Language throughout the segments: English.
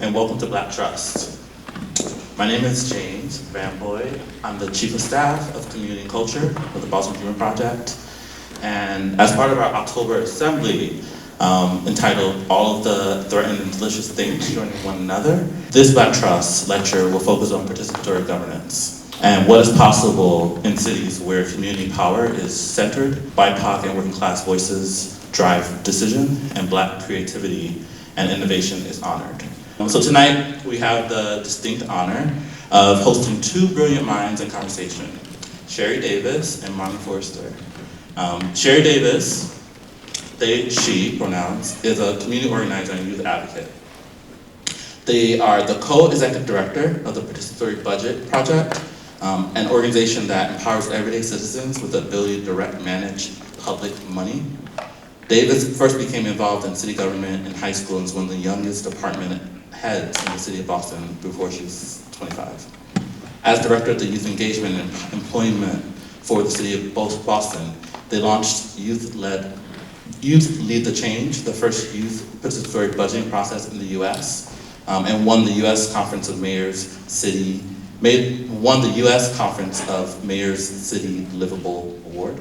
and welcome to Black Trust. My name is James Vamboi. I'm the Chief of Staff of Community and Culture for the Boston Ujima Project. And as part of our October assembly, entitled All of the Threatened and Delicious Things Joining One Another, this Black Trust lecture will focus on participatory governance and what is possible in cities where community power is centered, BIPOC and working class voices drive decision, and Black creativity and innovation is honored. So tonight we have the distinct honor of hosting two brilliant minds in conversation, Shari Davis and Marlon Forrester. Shari Davis, they, she pronouns, is a community organizer and youth advocate. They are the co-executive director of the Participatory Budget Project, an organization that empowers everyday citizens with the ability to direct manage public money. Davis first became involved in city government in high school and was one of the youngest department heads in the city of Boston before she was 25. As director of the youth engagement and employment for the city of Boston, they launched Youth Lead the Change, the first youth participatory budgeting process in the US, and won the US Conference of Mayors City Livable Award.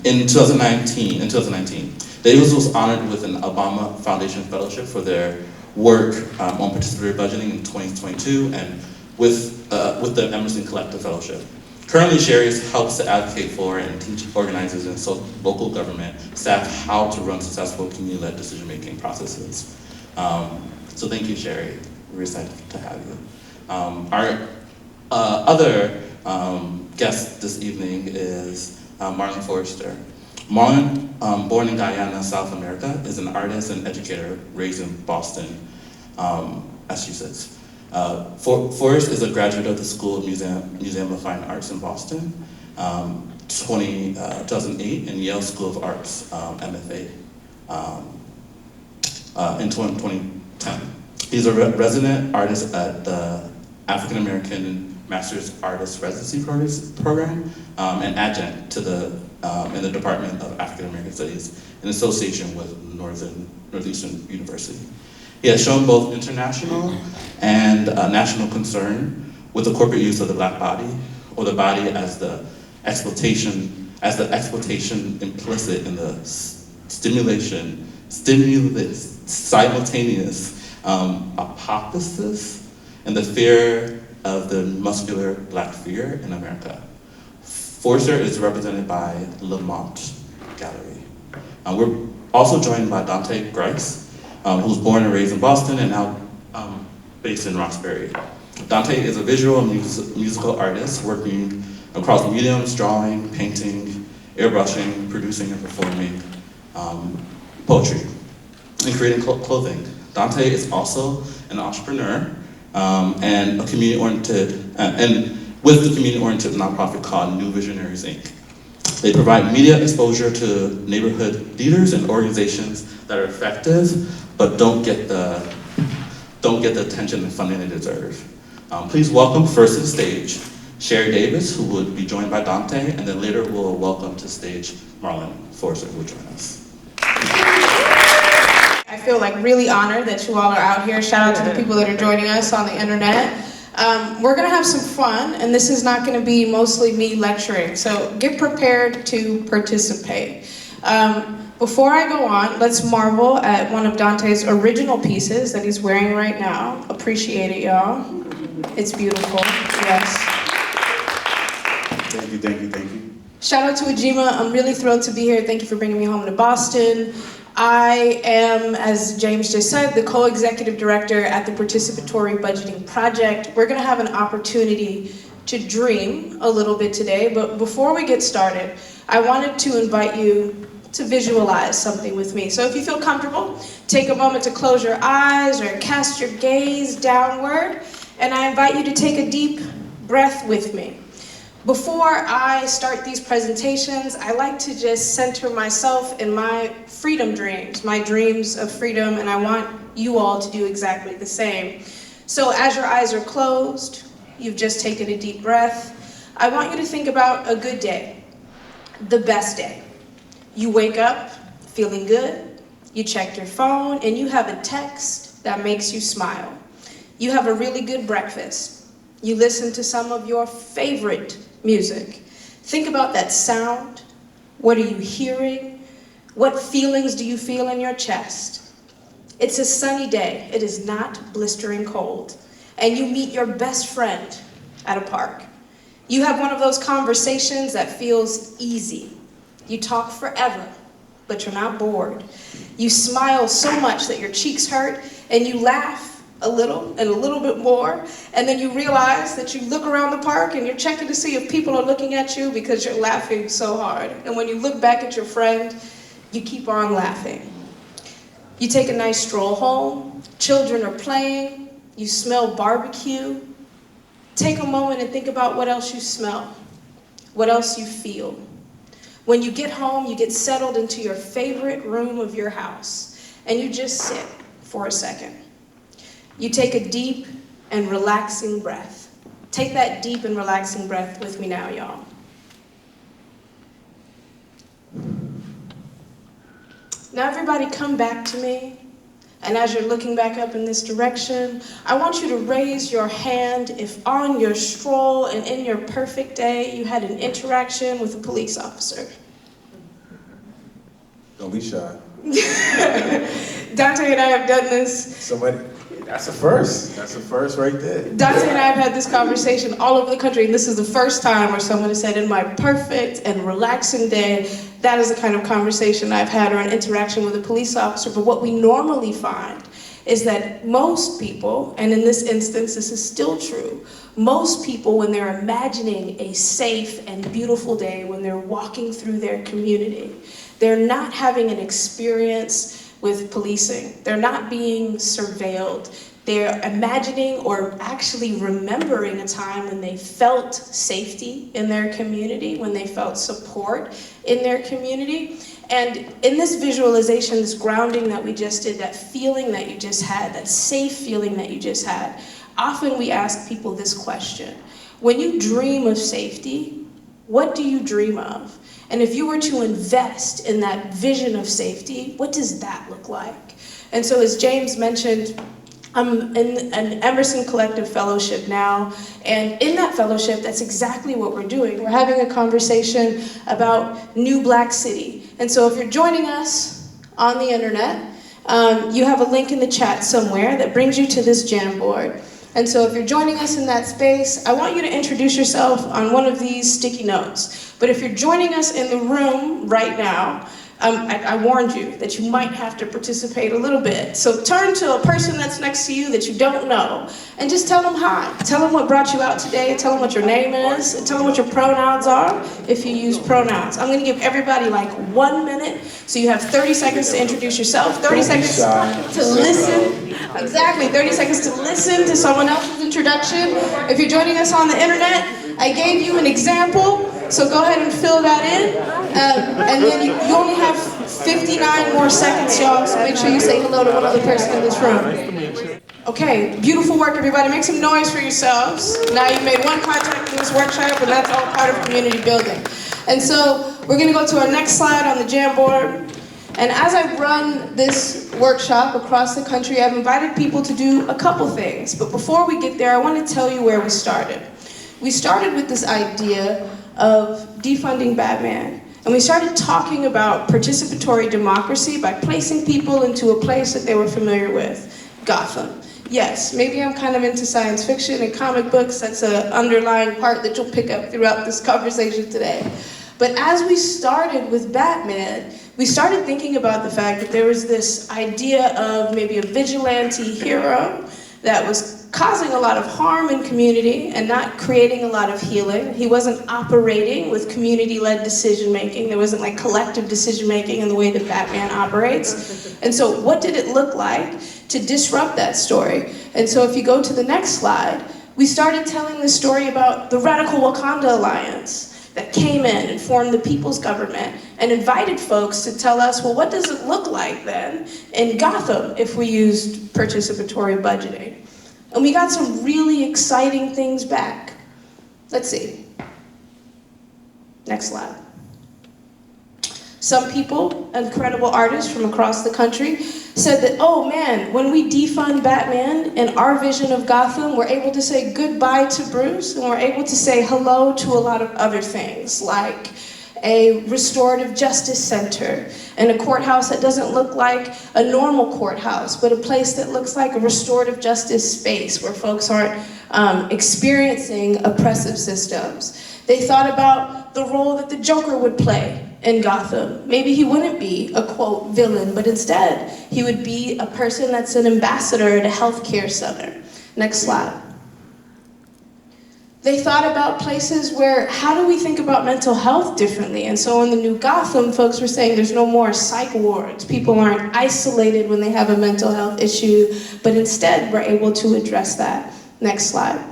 In 2019, Davis was honored with an Obama Foundation Fellowship for their work on participatory budgeting in 2022 and with the Emerson Collective Fellowship. Currently, Shari helps to advocate for and teach organizers and local government staff how to run successful community-led decision-making processes. So thank you, Shari. We're excited to have you. Our other guest this evening is Marlon Forrester. Marlon, born in Guyana, South America, is an artist and educator raised in Boston, Massachusetts. Forrest is a graduate of the School of Museum of Fine Arts in Boston, 2008, and Yale School of Arts, MFA, in 2010. He's a resident artist at the African American Master's Artist Residency Program, and adjunct to in the Department of African American Studies in association with Northeastern University. He has shown both international and national concern with the corporate use of the Black body, or the body as the exploitation implicit in the simultaneous hypothesis and the fear of the muscular Black fear in America. Forrester is represented by Lamont Gallery. We're also joined by Dante Grice, who was born and raised in Boston and now based in Roxbury. Dante is a visual and musical artist working across mediums, drawing, painting, airbrushing, producing and performing poetry, and creating clothing. Dante is also an entrepreneur and a community-oriented, with the community-oriented nonprofit called New Visionaries, Inc. They provide media exposure to neighborhood leaders and organizations that are effective, but don't get the attention and funding they deserve. Please welcome first to the stage, Shari Davis, who would be joined by Dante, and then later we'll welcome to stage Marlon Forrester, who will join us. I feel like really honored that you all are out here. Shout out to the people that are joining us on the internet. We're gonna have some fun, and this is not gonna be mostly me lecturing, so get prepared to participate. Before I go on, let's marvel at one of Dante's original pieces that he's wearing right now. Appreciate it, y'all. It's beautiful, yes. Thank you. Shout out to Ujima, I'm really thrilled to be here. Thank you for bringing me home to Boston. I am, as James just said, the co-executive director at the Participatory Budgeting Project. We're gonna have an opportunity to dream a little bit today, but before we get started, I wanted to invite you to visualize something with me. So if you feel comfortable, take a moment to close your eyes or cast your gaze downward, and I invite you to take a deep breath with me. Before I start these presentations, I like to just center myself in my freedom dreams, my dreams of freedom, and I want you all to do exactly the same. So as your eyes are closed, you've just taken a deep breath, I want you to think about a good day, the best day. You wake up feeling good, you check your phone, and you have a text that makes you smile. You have a really good breakfast. You listen to some of your favorite music. Think about that sound. What are you hearing? What feelings do you feel in your chest? It's a sunny day. It is not blistering cold. And you meet your best friend at a park. You have one of those conversations that feels easy. You talk forever, but you're not bored. You smile so much that your cheeks hurt, and you laugh a little and a little bit more, and then you realize that you look around the park and you're checking to see if people are looking at you because you're laughing so hard. And when you look back at your friend, you keep on laughing. You take a nice stroll home, children are playing, you smell barbecue. Take a moment and think about what else you smell, what else you feel. When you get home, you get settled into your favorite room of your house, and you just sit for a second. You take a deep and relaxing breath. Take that deep and relaxing breath with me now, y'all. Now everybody come back to me. And as you're looking back up in this direction, I want you to raise your hand if on your stroll and in your perfect day, you had an interaction with a police officer. Don't be shy. Dante and I have done this. That's a first. That's a first right there. Dante and I have had this conversation all over the country, and this is the first time where someone has said, in my perfect and relaxing day, that is the kind of conversation I've had or an interaction with a police officer. But what we normally find is that most people, and in this instance, this is still true, most people, when they're imagining a safe and beautiful day, when they're walking through their community, they're not having an experience with policing. They're not being surveilled. They're imagining or actually remembering a time when they felt safety in their community, when they felt support in their community. And in this visualization, this grounding that we just did, that feeling that you just had, that safe feeling that you just had, often we ask people this question. When you dream of safety, what do you dream of? And if you were to invest in that vision of safety, what does that look like? And so as James mentioned, I'm in an Emerson Collective Fellowship now, and in that fellowship, that's exactly what we're doing. We're having a conversation about New Black City. And so if you're joining us on the internet, you have a link in the chat somewhere that brings you to this Jamboard. And so if you're joining us in that space, I want you to introduce yourself on one of these sticky notes. But if you're joining us in the room right now, I warned you that you might have to participate a little bit. So turn to a person that's next to you that you don't know and just tell them hi. Tell them what brought you out today. Tell them what your name is. And tell them what your pronouns are if you use pronouns. I'm going to give everybody like 1 minute. So you have 30 seconds to introduce yourself, 30 seconds to listen. Exactly, 30 seconds to listen to someone else's introduction. If you're joining us on the internet, I gave you an example. So go ahead and fill that in, and then you only have 59 more seconds, y'all, so make sure you say hello to one other person in this room. Okay, beautiful work, everybody. Make some noise for yourselves. Now you've made one contact in this workshop, and that's all part of community building. And so we're gonna go to our next slide on the Jamboard. And as I run this workshop across the country, I've invited people to do a couple things. But before we get there, I want to tell you where we started. We started with this idea of defunding Batman. And we started talking about participatory democracy by placing people into a place that they were familiar with, Gotham. Yes, maybe I'm kind of into science fiction and comic books. That's an underlying part that you'll pick up throughout this conversation today. But as we started with Batman, we started thinking about the fact that there was this idea of maybe a vigilante hero that was causing a lot of harm in community and not creating a lot of healing. He wasn't operating with community-led decision-making. There wasn't like collective decision-making in the way that Batman operates. And so what did it look like to disrupt that story? And so if you go to the next slide, we started telling the story about the Radical Wakanda Alliance that came in and formed the People's Government and invited folks to tell us, well, what does it look like then in Gotham if we used participatory budgeting? And we got some really exciting things back. Let's see. Next slide. Some people, incredible artists from across the country, said that, oh man, when we defund Batman in our vision of Gotham, we're able to say goodbye to Bruce, and we're able to say hello to a lot of other things, like a restorative justice center, and a courthouse that doesn't look like a normal courthouse, but a place that looks like a restorative justice space where folks aren't experiencing oppressive systems. They thought about the role that the Joker would play in Gotham. Maybe he wouldn't be a, quote, villain, but instead he would be a person that's an ambassador at a healthcare center. Next slide. They thought about places where, how do we think about mental health differently? And so in the new Gotham, folks were saying there's no more psych wards. People aren't isolated when they have a mental health issue, but instead we're able to address that. Next slide.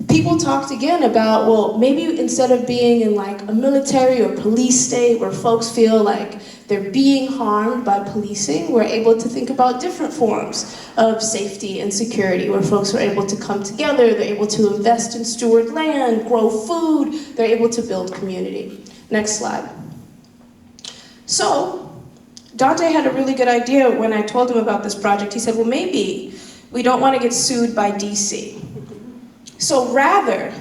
People talked again about, well, maybe instead of being in like a military or police state where folks feel like they're being harmed by policing, we're able to think about different forms of safety and security where folks are able to come together, they're able to invest in steward land, grow food, they're able to build community. Next slide. So, Dante had a really good idea when I told him about this project. He said, well, maybe we don't want to get sued by DC. So rather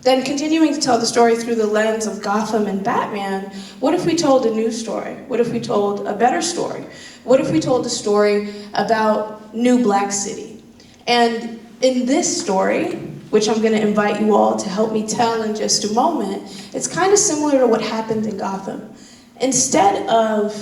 than continuing to tell the story through the lens of Gotham and Batman, what if we told a new story? What if we told a better story? What if we told a story about New Black City? And in this story, which I'm going to invite you all to help me tell in just a moment, it's kind of similar to what happened in Gotham. Instead of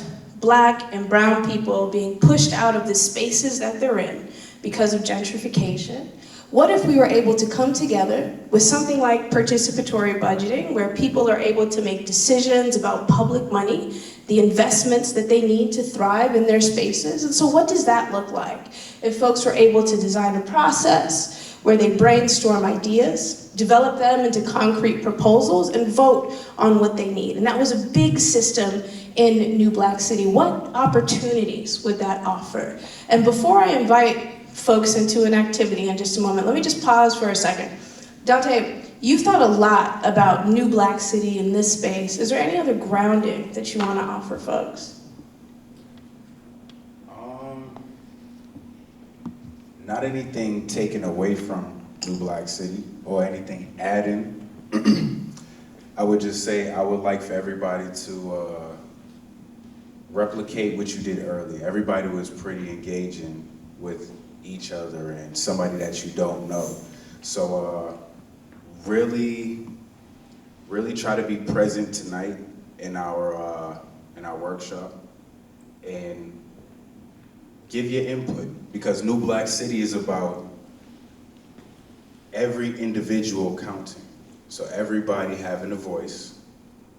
Black and brown people being pushed out of the spaces that they're in because of gentrification, what if we were able to come together with something like participatory budgeting, where people are able to make decisions about public money, the investments that they need to thrive in their spaces? And so what does that look like? If folks were able to design a process where they brainstorm ideas, develop them into concrete proposals, and vote on what they need. And that was a big system in New Black City. What opportunities would that offer? And before I invite folks into an activity in just a moment, let me just pause for a second. Dante, you've thought a lot about New Black City in this space. Is there any other grounding that you want to offer folks? Not anything taken away from New Black City or anything adding. I would just say I would like for everybody to replicate what you did earlier. Everybody was pretty engaging with each other and somebody that you don't know. So really try to be present tonight in our workshop and give your input, because New Black City is about every individual counting. So everybody having a voice,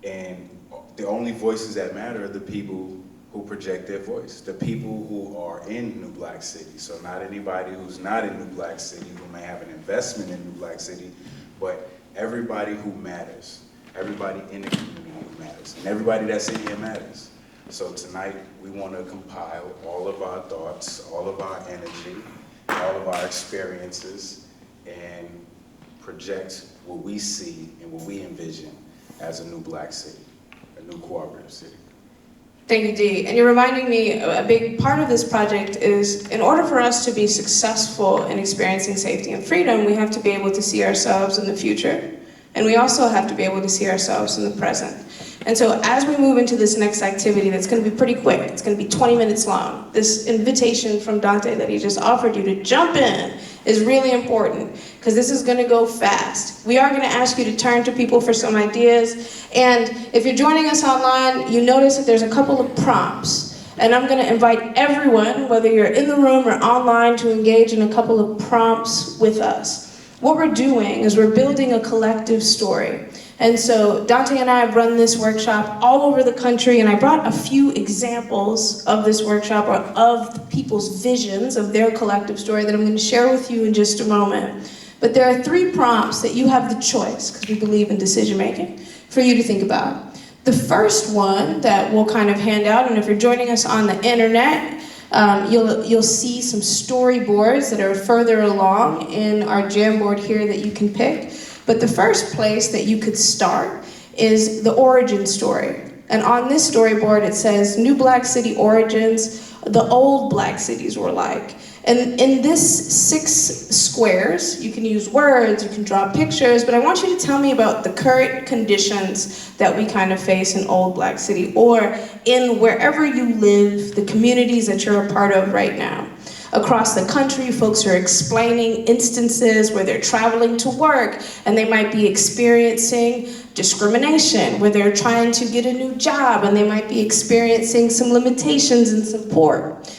and the only voices that matter are the people who project their voice, the people who are in New Black City. So not anybody who's not in New Black City who may have an investment in New Black City, but everybody who matters, everybody in the community who matters, and everybody that's in here matters. So tonight we want to compile all of our thoughts, all of our energy, all of our experiences, and project what we see and what we envision as a new Black city, a new cooperative city. Thank you, Dee. And you're reminding me, a big part of this project is, in order for us to be successful in experiencing safety and freedom, we have to be able to see ourselves in the future, and we also have to be able to see ourselves in the present. And so as we move into this next activity that's going to be pretty quick, it's going to be 20 minutes long, this invitation from Dante that he just offered you to jump in is really important, because this is going to go fast. We are going to ask you to turn to people for some ideas, and if you're joining us online, you notice that there's a couple of prompts, and I'm going to invite everyone, whether you're in the room or online, to engage in a couple of prompts with us. What we're doing is we're building a collective story. And so Dante and I have run this workshop all over the country, and I brought a few examples of this workshop, or of the people's visions of their collective story, that I'm going to share with you in just a moment. But there are 3 prompts that you have the choice, because we believe in decision making, for you to think about. The first one that we'll kind of hand out, and if you're joining us on the internet, you'll see some storyboards that are further along in our Jamboard here that you can pick. But the first place that you could start is the origin story. And on this storyboard, it says, New Black City origins, the old black cities were like. And in this 6 squares, you can use words, you can draw pictures, but I want you to tell me about the current conditions that we kind of face in Old Black City, or in wherever you live, the communities that you're a part of right now. Across the country, folks are explaining instances where they're traveling to work and they might be experiencing discrimination, where they're trying to get a new job and they might be experiencing some limitations and support.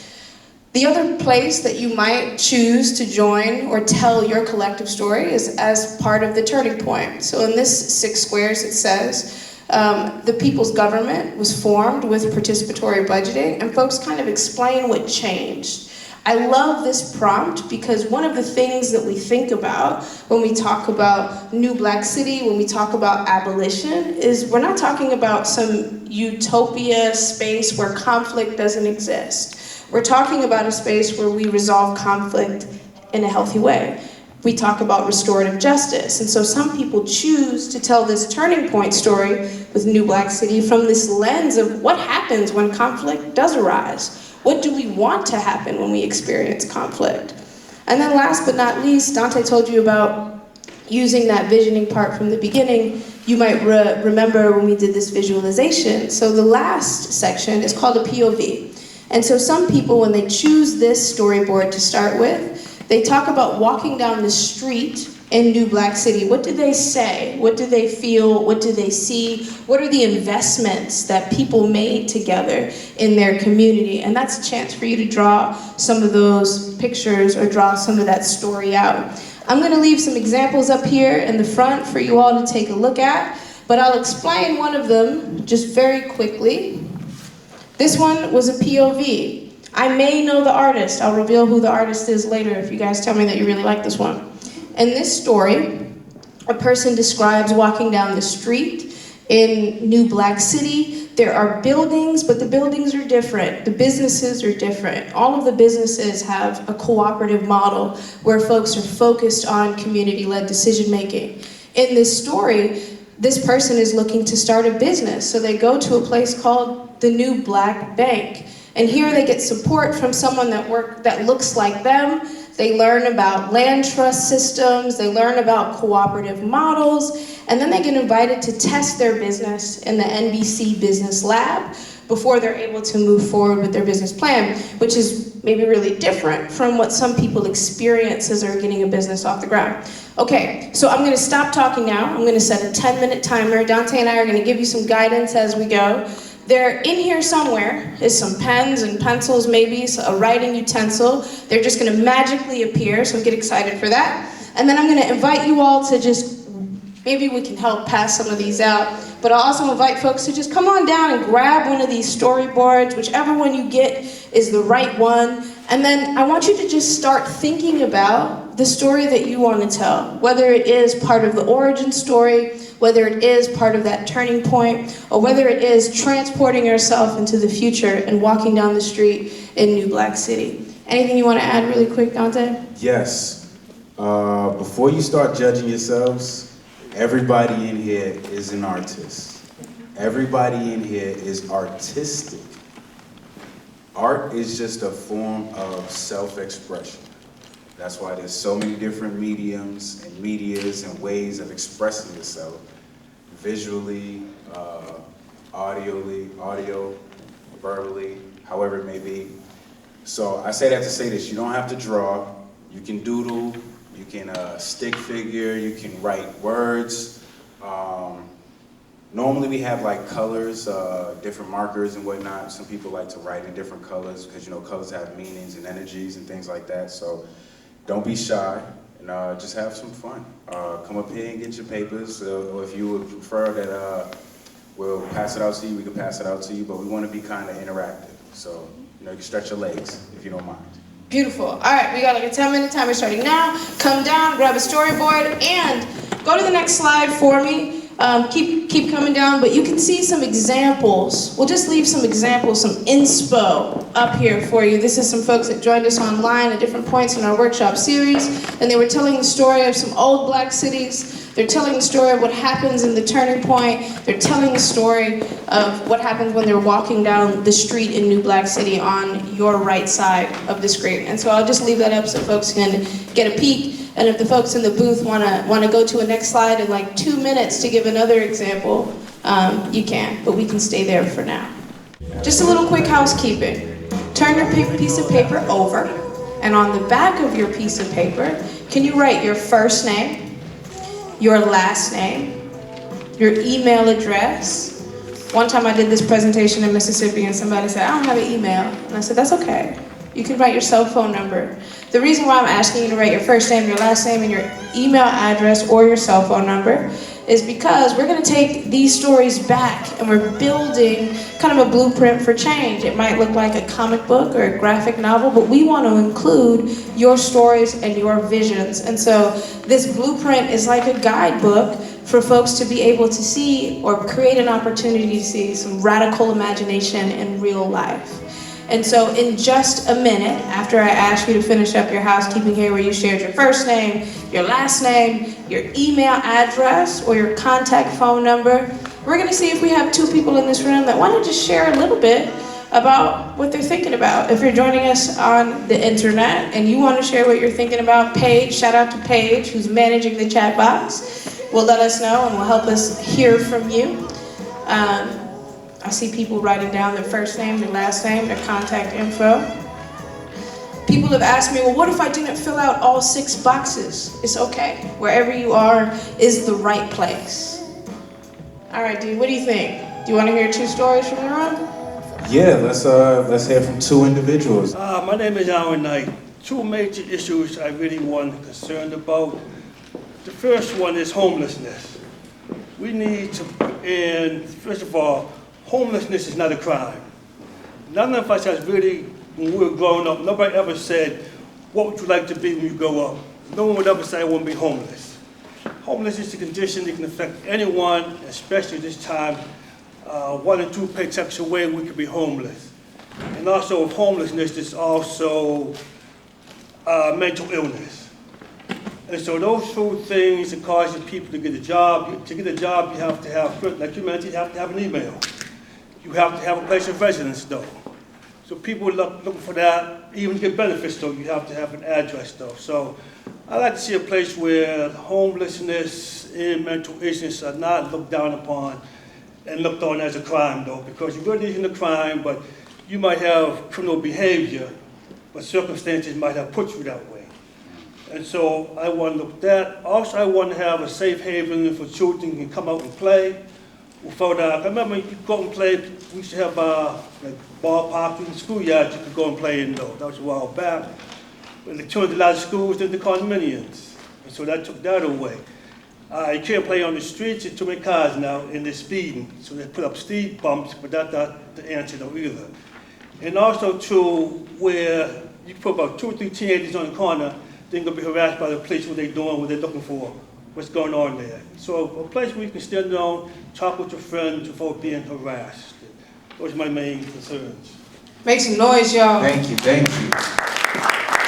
The other place that you might choose to join or tell your collective story is as part of the turning point. So in this 6 squares, it says, the people's government was formed with participatory budgeting, and folks kind of explain what changed. I love this prompt because one of the things that we think about when we talk about New Black City, when we talk about abolition, is we're not talking about some utopia space where conflict doesn't exist. We're talking about a space where we resolve conflict in a healthy way. We talk about restorative justice. And so some people choose to tell this turning point story with New Black City from this lens of what happens when conflict does arise. What do we want to happen when we experience conflict? And then last but not least, Dante told you about using that visioning part from the beginning. You might remember when we did this visualization. So the last section is called a POV. And so some people, when they choose this storyboard to start with, they talk about walking down the street in New Black City. What do they say? What do they feel? What do they see? What are the investments that people made together in their community? And that's a chance for you to draw some of those pictures or draw some of that story out. I'm gonna leave some examples up here in the front for you all to take a look at, but I'll explain one of them just very quickly. This one was a POV. I may know the artist. I'll reveal who the artist is later if you guys tell me that you really like this one. In this story, a person describes walking down the street in New Black City. There are buildings, but the buildings are different. The businesses are different. All of the businesses have a cooperative model where folks are focused on community-led decision-making. In this story, this person is looking to start a business, so they go to a place called the New Black Bank. And here they get support from someone that looks like them. They learn about land trust systems, they learn about cooperative models, and then they get invited to test their business in the NBC Business Lab before they're able to move forward with their business plan, which is maybe really different from what some people experience as they're getting a business off the ground. Okay, so I'm gonna stop talking now. I'm gonna set a 10-minute timer. Dante and I are gonna give you some guidance as we go. There, in here somewhere, is some pens and pencils, maybe, so a writing utensil. They're just gonna magically appear, so get excited for that. And then I'm gonna invite you all to just, maybe we can help pass some of these out, but I'll also invite folks to just come on down and grab one of these storyboards, whichever one you get is the right one. And then I want you to just start thinking about the story that you want to tell, whether it is part of the origin story, whether it is part of that turning point, or whether it is transporting yourself into the future and walking down the street in New Black City. Anything you want to add really quick, Dante? Yes. Before you start judging yourselves, everybody in here is an artist. Everybody in here is artistic. Art is just a form of self-expression. That's why there's so many different mediums and medias and ways of expressing yourself. Visually, audio, verbally, however it may be. So I say that to say this, you don't have to draw, you can doodle, you can stick figure, you can write words. Normally we have like colors, different markers and whatnot. Some people like to write in different colors because colors have meanings and energies and things like that. So don't be shy and just have some fun. Come up here and get your papers, or if you would prefer that we'll pass it out to you, we can pass it out to you, but we want to be kind of interactive. So you can stretch your legs if you don't mind. Beautiful. All right, we got like a 10-minute timer starting now. Come down, grab a storyboard, and go to the next slide for me. keep coming down, but you can see some examples. We'll just leave some examples, some inspo up here for you. This is some folks that joined us online at different points in our workshop series, and they were telling the story of some old black cities. They're telling the story of what happens in the turning point. They're telling the story of what happens when they're walking down the street in New Black City on your right side of the screen. And so I'll just leave that up so folks can get a peek. And if the folks in the booth wanna go to a next slide in like 2 minutes to give another example, you can, but we can stay there for now. Just a little quick housekeeping. Turn your piece of paper over, and on the back of your piece of paper, can you write your first name, your last name, your email address. One time I did this presentation in Mississippi and somebody said, I don't have an email. And I said, that's okay. You can write your cell phone number. The reason why I'm asking you to write your first name, your last name, and your email address or your cell phone number is because we're gonna take these stories back and we're building kind of a blueprint for change. It might look like a comic book or a graphic novel, but we want to include your stories and your visions. And so this blueprint is like a guidebook for folks to be able to see or create an opportunity to see some radical imagination in real life. And so in just a minute, after I ask you to finish up your housekeeping here where you shared your first name, your last name, your email address, or your contact phone number, we're gonna see if we have 2 people in this room that wanna just share a little bit about what they're thinking about. If you're joining us on the internet and you wanna share what you're thinking about, Paige, shout out to Paige, who's managing the chat box, will let us know and will help us hear from you. I see people writing down their first name, their last name, their contact info. People have asked me, well, what if I didn't fill out all 6 boxes? It's okay. Wherever you are is the right place. All right, dude, what do you think? Do you want to hear 2 stories from the room? Yeah, let's hear from 2 individuals. My name is Alan Knight. 2 major issues I really want concerned about. The first one is homelessness. We need to put in, first of all, homelessness is not a crime. None of us has really, when we were growing up, nobody ever said, what would you like to be when you grow up? No one would ever say, I want to be homeless. Homelessness is a condition that can affect anyone, especially this time. 1 or 2 paychecks away, we could be homeless. And also with homelessness, there's also mental illness. And so those 2 things that cause people to get a job. To get a job, you have to have, like you mentioned, you have to have an email. You have to have a place of residence, though. So people looking for that. Even to get benefits, though, you have to have an address, though. So I like to see a place where homelessness and mental illness are not looked down upon and looked on as a crime, though, because you really isn't a crime, but you might have criminal behavior, but circumstances might have put you that way. And so I want to look at that. Also, I want to have a safe haven for children who can come out and play. I remember you could go and play, we used to have like ballparks in the schoolyards you could go and play in, though. That was a while back. But they turned a lot of schools into condominiums. And so that took that away. You can't play on the streets, there's too many cars now, and they're speeding. So they put up speed bumps, but that's not the answer, though, either. And also, too, where you put about 2 or 3 teenagers on the corner, they're going to be harassed by the police, what they're doing, what they're looking for, what's going on there. So a place where you can stand down, talk with your friends without being harassed. Those are my main concerns. Make some noise, y'all. Thank you, thank you.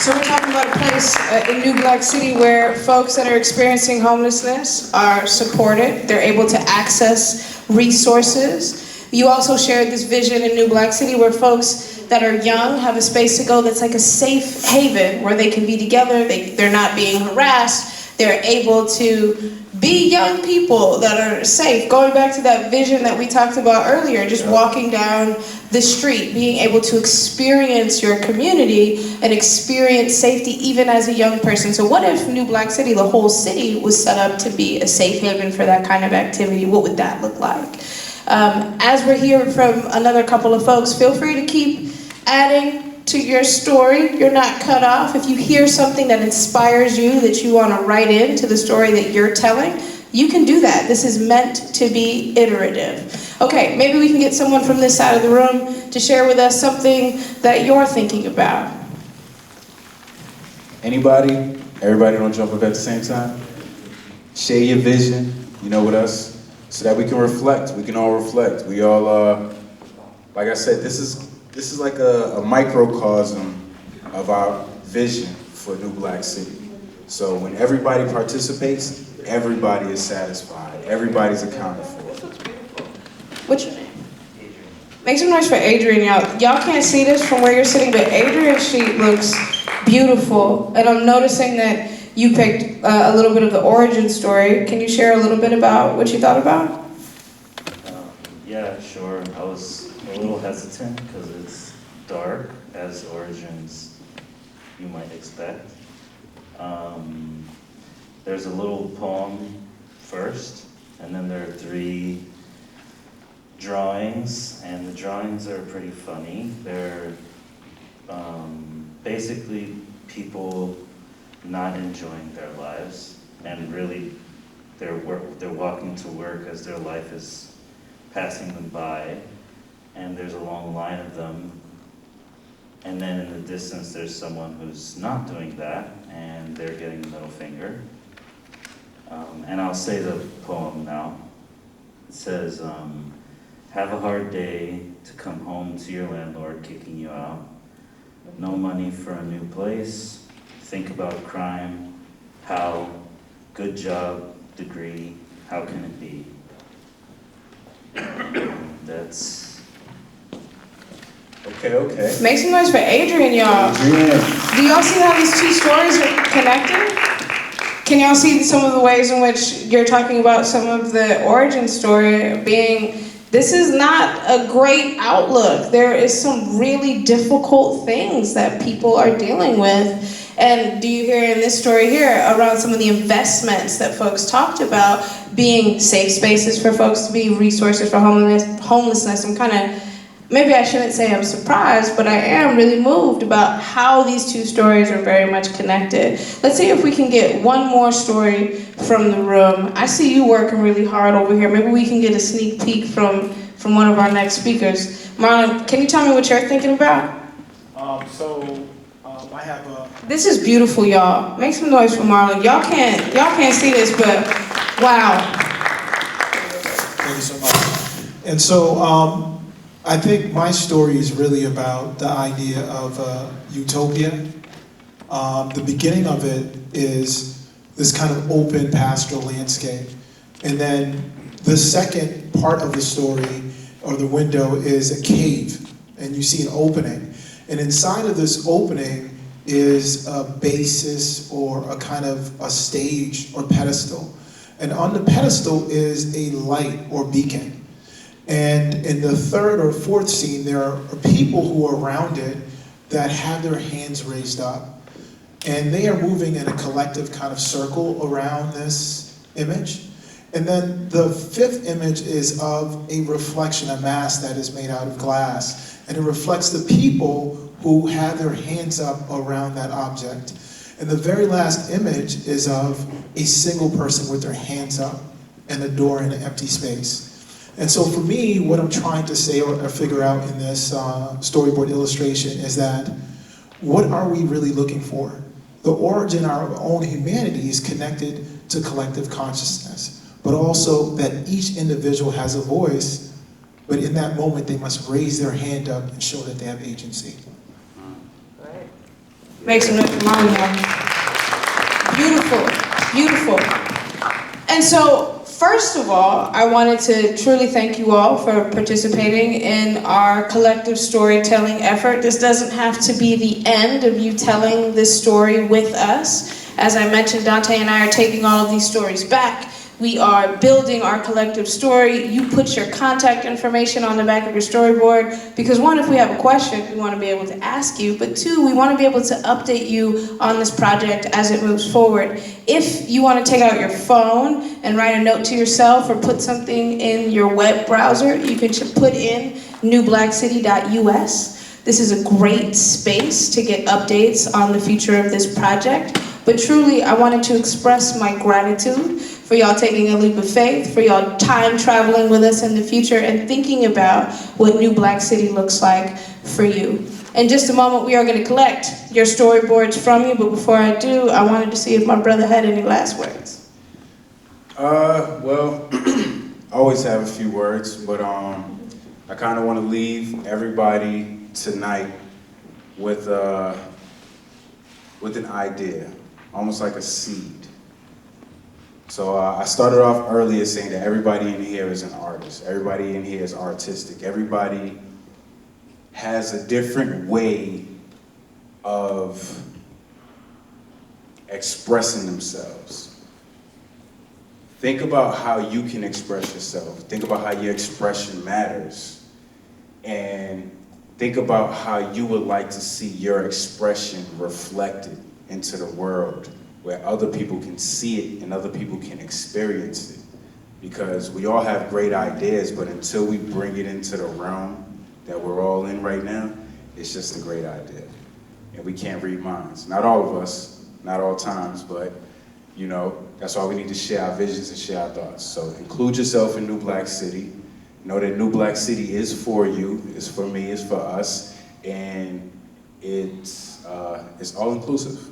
So we're talking about a place in New Black City where folks that are experiencing homelessness are supported. They're able to access resources. You also shared this vision in New Black City where folks that are young have a space to go that's like a safe haven where they can be together, they're not being harassed, they're able to be young people that are safe. Going back to that vision that we talked about earlier, just walking down the street, being able to experience your community and experience safety even as a young person. So what if New Black City, the whole city, was set up to be a safe haven for that kind of activity? What would that look like? As we're hearing from another couple of folks, feel free to keep adding to your story. You're not cut off. If you hear something that inspires you, that you want to write into the story that you're telling, you can do that. This is meant to be iterative. Okay, maybe we can get someone from this side of the room to share with us something that you're thinking about. Anybody? Everybody don't jump up at the same time? Share your vision. You know, with us, so that we can reflect. We can all reflect. We all, like I said, this is like a microcosm of our vision for New Black City. So when everybody participates, everybody is satisfied. Everybody's accounted for. What's your name? Make some noise for Adrian, y'all. Y'all can't see this from where you're sitting, but Adrian's sheet looks beautiful. And I'm noticing that you picked a little bit of the origin story. Can you share a little bit about what you thought about? Yeah, sure. I was a little hesitant because it's dark, as origins you might expect. There's a little poem first, and then there are 3 drawings, and the drawings are pretty funny. They're basically people not enjoying their lives, and really they're walking to work as their life is passing them by, and there's a long line of them, and then in the distance there's someone who's not doing that, and they're getting the middle finger. And I'll say the poem now. It says, have a hard day to come home to your landlord kicking you out. No money for a new place. Think about crime. How? Good job, degree. How can it be? That's... Okay. Make some noise for Adrian, y'all. Adrian. Do y'all see how these 2 stories are connected? Can y'all see some of the ways in which you're talking about some of the origin story being, this is not a great outlook. There is some really difficult things that people are dealing with. And do you hear in this story here around some of the investments that folks talked about being safe spaces for folks to be, resources for homelessness. I'm kind of, maybe I shouldn't say I'm surprised, but I am really moved about how these 2 stories are very much connected. Let's see if we can get one more story from the room. I see you working really hard over here. Maybe we can get a sneak peek from one of our next speakers. Marlon, can you tell me what you're thinking about? I have a... This is beautiful, y'all. Make some noise for Marlon. Y'all can't see this, but wow. Thank you so much. And so, I think my story is really about the idea of utopia. The beginning of it is this kind of open pastoral landscape. And then the second part of the story, or the window, is a cave. And you see an opening. And inside of this opening is a basis or a kind of a stage or pedestal. And on the pedestal is a light or beacon. And in the 3rd or 4th scene, there are people who are around it that have their hands raised up. And they are moving in a collective kind of circle around this image. And then the 5th image is of a reflection, a mask that is made out of glass. And it reflects the people who have their hands up around that object. And the very last image is of a single person with their hands up and a door in an empty space. And so for me, what I'm trying to say or figure out in this storyboard illustration is that, what are we really looking for? The origin of our own humanity is connected to collective consciousness, but also that each individual has a voice, but in that moment they must raise their hand up and show that they have agency. Make some noise for Marlon. Beautiful, beautiful. And so, first of all, I wanted to truly thank you all for participating in our collective storytelling effort. This doesn't have to be the end of you telling this story with us. As I mentioned, Dante and I are taking all of these stories back. We are building our collective story. You put your contact information on the back of your storyboard because 1, if we have a question, we want to be able to ask you, but 2, we want to be able to update you on this project as it moves forward. If you want to take out your phone and write a note to yourself or put something in your web browser, you can put in newblackcity.us. This is a great space to get updates on the future of this project. But truly, I wanted to express my gratitude for y'all taking a leap of faith, for y'all time traveling with us in the future and thinking about what New Black City looks like for you. In just a moment, we are going to collect your storyboards from you, but before I do, I wanted to see if my brother had any last words. Well, always have a few words, but I kind of want to leave everybody tonight with an idea, almost like a seed. So I started off earlier saying that everybody in here is an artist. Everybody in here is artistic. Everybody has a different way of expressing themselves. Think about how you can express yourself. Think about how your expression matters. And think about how you would like to see your expression reflected into the world, where other people can see it and other people can experience it. Because we all have great ideas, but until we bring it into the realm that we're all in right now, it's just a great idea. And we can't read minds. Not all of us, not all times, but you know, that's why we need to share our visions and share our thoughts. So include yourself in New Black City. Know that New Black City is for you, it's for me, it's for us, and it's all inclusive.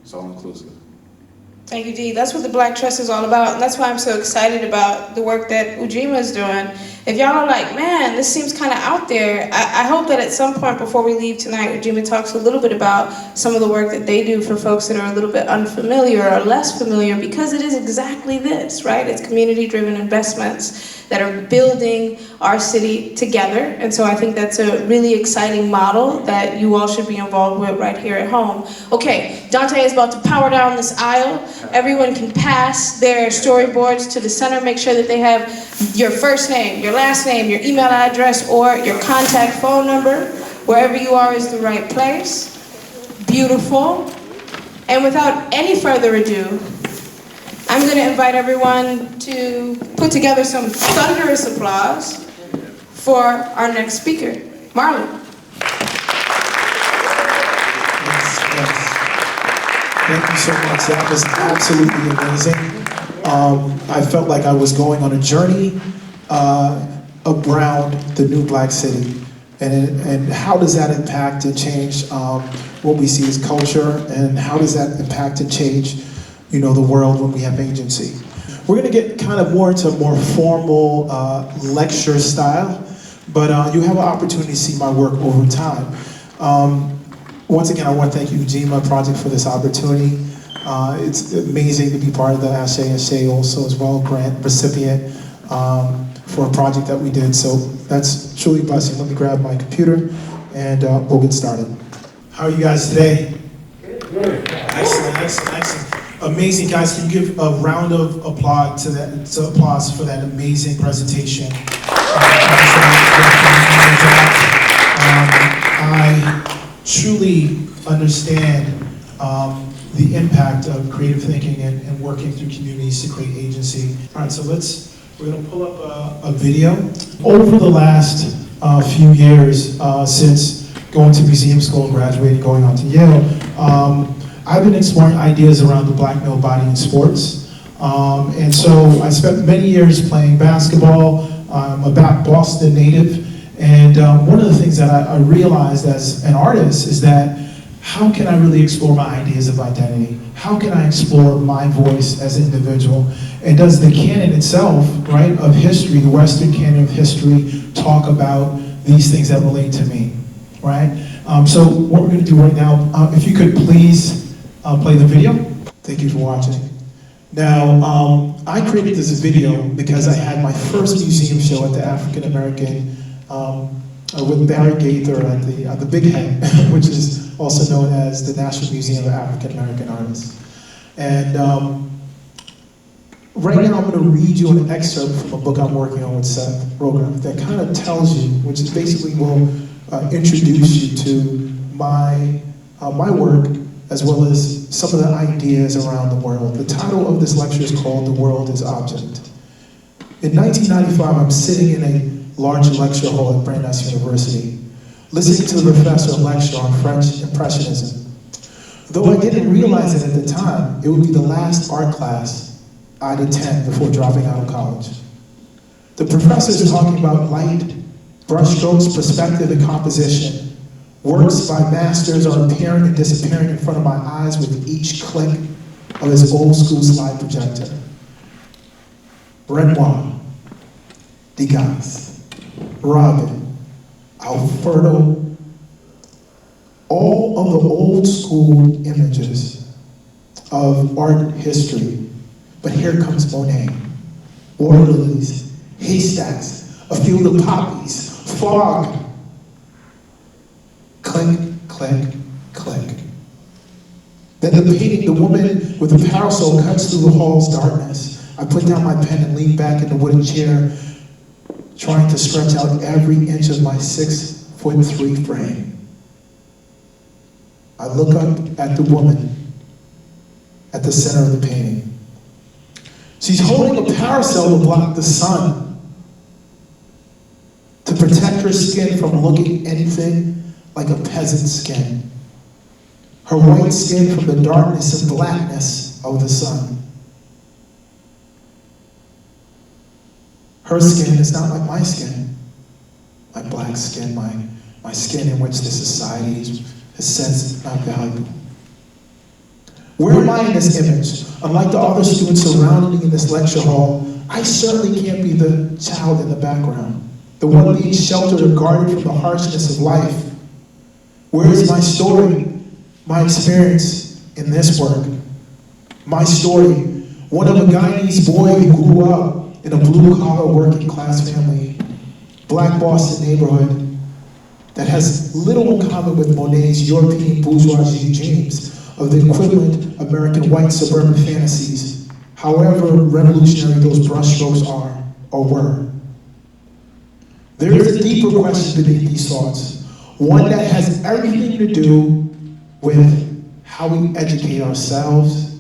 It's all inclusive. Thank you, Dee. That's what the Black Trust is all about, and that's why I'm so excited about the work that Ujima is doing. If y'all are like, man, this seems kind of out there, I hope that at some point before we leave tonight, Ujima talks a little bit about some of the work that they do for folks that are a little bit unfamiliar or less familiar, because it is exactly this, right? It's community-driven investments that are building our city together, and so I think that's a really exciting model that you all should be involved with right here at home. Okay, Dante is about to power down this aisle. Everyone can pass their storyboards to the center. Make sure that they have your first name, your last name, your email address, or your contact phone number. Wherever you are is the right place. Beautiful. And without any further ado, I'm going to invite everyone to put together some thunderous applause for our next speaker, Marlon. Thank you so much. That was absolutely amazing. I felt like I was going on a journey around the New Black City. And how does that impact and change what we see as culture, and how does that impact and change, you know, the world when we have agency? We're gonna get kind of more into a more formal lecture style, but you have an opportunity to see my work over time. Once again, I want to thank you, Ujima Project, for this opportunity. It's amazing to be part of the SASA also as well, grant recipient for a project that we did. So that's truly a blessing. Let me grab my computer and we'll get started. How are you guys today? Good. Excellent, excellent, excellent. Amazing, guys. Can you give a round of applause to that? So applause for that amazing presentation. I truly understand the impact of creative thinking and working through communities to create agency. All right, so we're gonna pull up a video. Over the last few years, since going to museum school and graduating, going on to Yale, I've been exploring ideas around the Black male body in sports. And so I spent many years playing basketball. I'm a Boston native. And one of the things that I realized as an artist is that how can I really explore my ideas of identity? How can I explore my voice as an individual? And does the canon itself, right, of history, the Western canon of history, talk about these things that relate to me, right? So what we're gonna do right now, if you could please play the video. Thank you for watching. Now, I created this video because I had my first museum show at the African American with Barry Gaither at the Big Head, which is also known as the National Museum of African American Artists. And right now I'm going to read you an excerpt from a book I'm working on with Seth Rogen that kind of tells you, which is basically will introduce you to my work as well as some of the ideas around the world. The title of this lecture is called The World is Object. In 1995, I'm sitting in a large lecture hall at Brandeis University, listening to the professor lecture on French Impressionism. Though I didn't realize it at the time, it would be the last art class I'd attend before dropping out of college. The professor is talking about light, brushstrokes, perspective, and composition. Works by masters are appearing and disappearing in front of my eyes with each click of his old school slide projector. Renoir, Degas, Robin, Alfredo, all of the old school images of art history. But here comes Monet, water lilies, haystacks, a field of poppies, fog. Click, click, click. Then the painting, the woman with the parasol cuts through the hall's darkness. I put down my pen and lean back in the wooden chair, trying to stretch out every inch of my 6'3" frame. I look up at the woman at the center of the painting. She's holding a parasol to block the sun, to protect her skin from looking anything like a peasant's skin. Her white skin from the darkness and blackness of the sun. Her skin is not like my skin, my black skin, my skin in which the society has said is not valuable. Where am I in this image? Unlike the other students surrounding me in this lecture hall, I certainly can't be the child in the background, the one being sheltered or guarded from the harshness of life. Where is my story, my experience in this work? My story, one of a Guyanese boy who grew up in a blue-collar working-class family, black Boston neighborhood, that has little in common with Monet's European bourgeoisie dreams of the equivalent American white suburban fantasies, however revolutionary those brushstrokes are or were. There is a deeper question beneath these thoughts, one that has everything to do with how we educate ourselves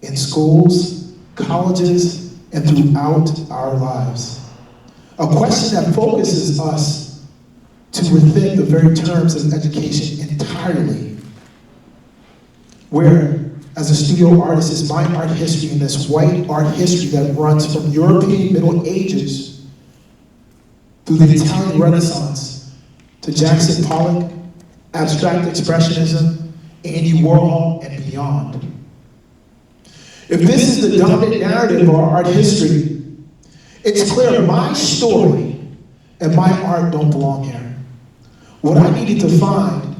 in schools, colleges, and throughout our lives. A question that focuses us to rethink the very terms of education entirely. Where, as a studio artist, is my art history in this white art history that runs from European Middle Ages through the Italian Renaissance to Jackson Pollock, abstract expressionism, Andy Warhol, and beyond. If this is the dominant narrative of our art history, it's clear my story and my art don't belong here. What I needed to find,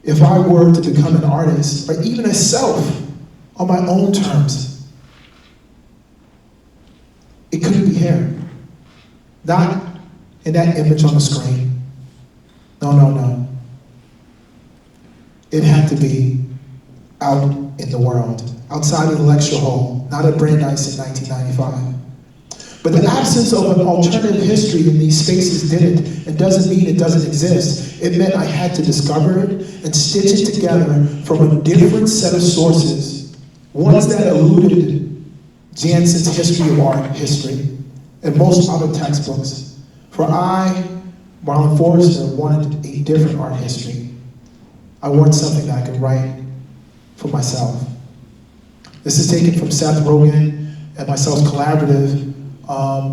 if I were to become an artist, or even a self, on my own terms, it couldn't be here. Not in that image on the screen. No, no, no. It had to be out in the world, outside of the lecture hall, not at Brandeis in 1995. But the absence of an alternative history in these spaces didn't, and doesn't mean it doesn't exist. It meant I had to discover it and stitch it together from a different set of sources, ones that eluded Jansen's History of Art history and most other textbooks. For I, Marlon Forrester, wanted a different art history. I wanted something that I could write for myself. This is taken from Seth Rogen and myself's collaborative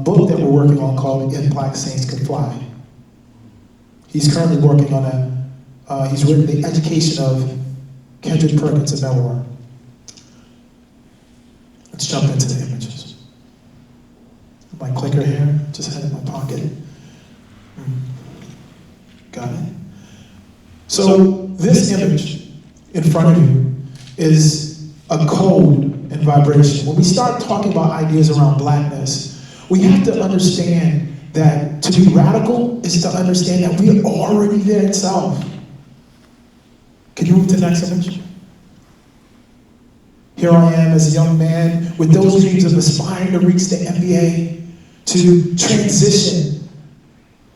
book that we're working on called If Black Saints Could Fly. He's currently working on he's written The Education of Kendrick Perkins and Melora. Let's jump into the images. My clicker here, just had it in my pocket. Got it? So this image in front of you is a code and vibration. When we start talking about ideas around blackness, we have to understand that to be radical is to understand that we are already there itself. Can you move to the next image? Here I am as a young man with those dreams of aspiring to reach the NBA, to transition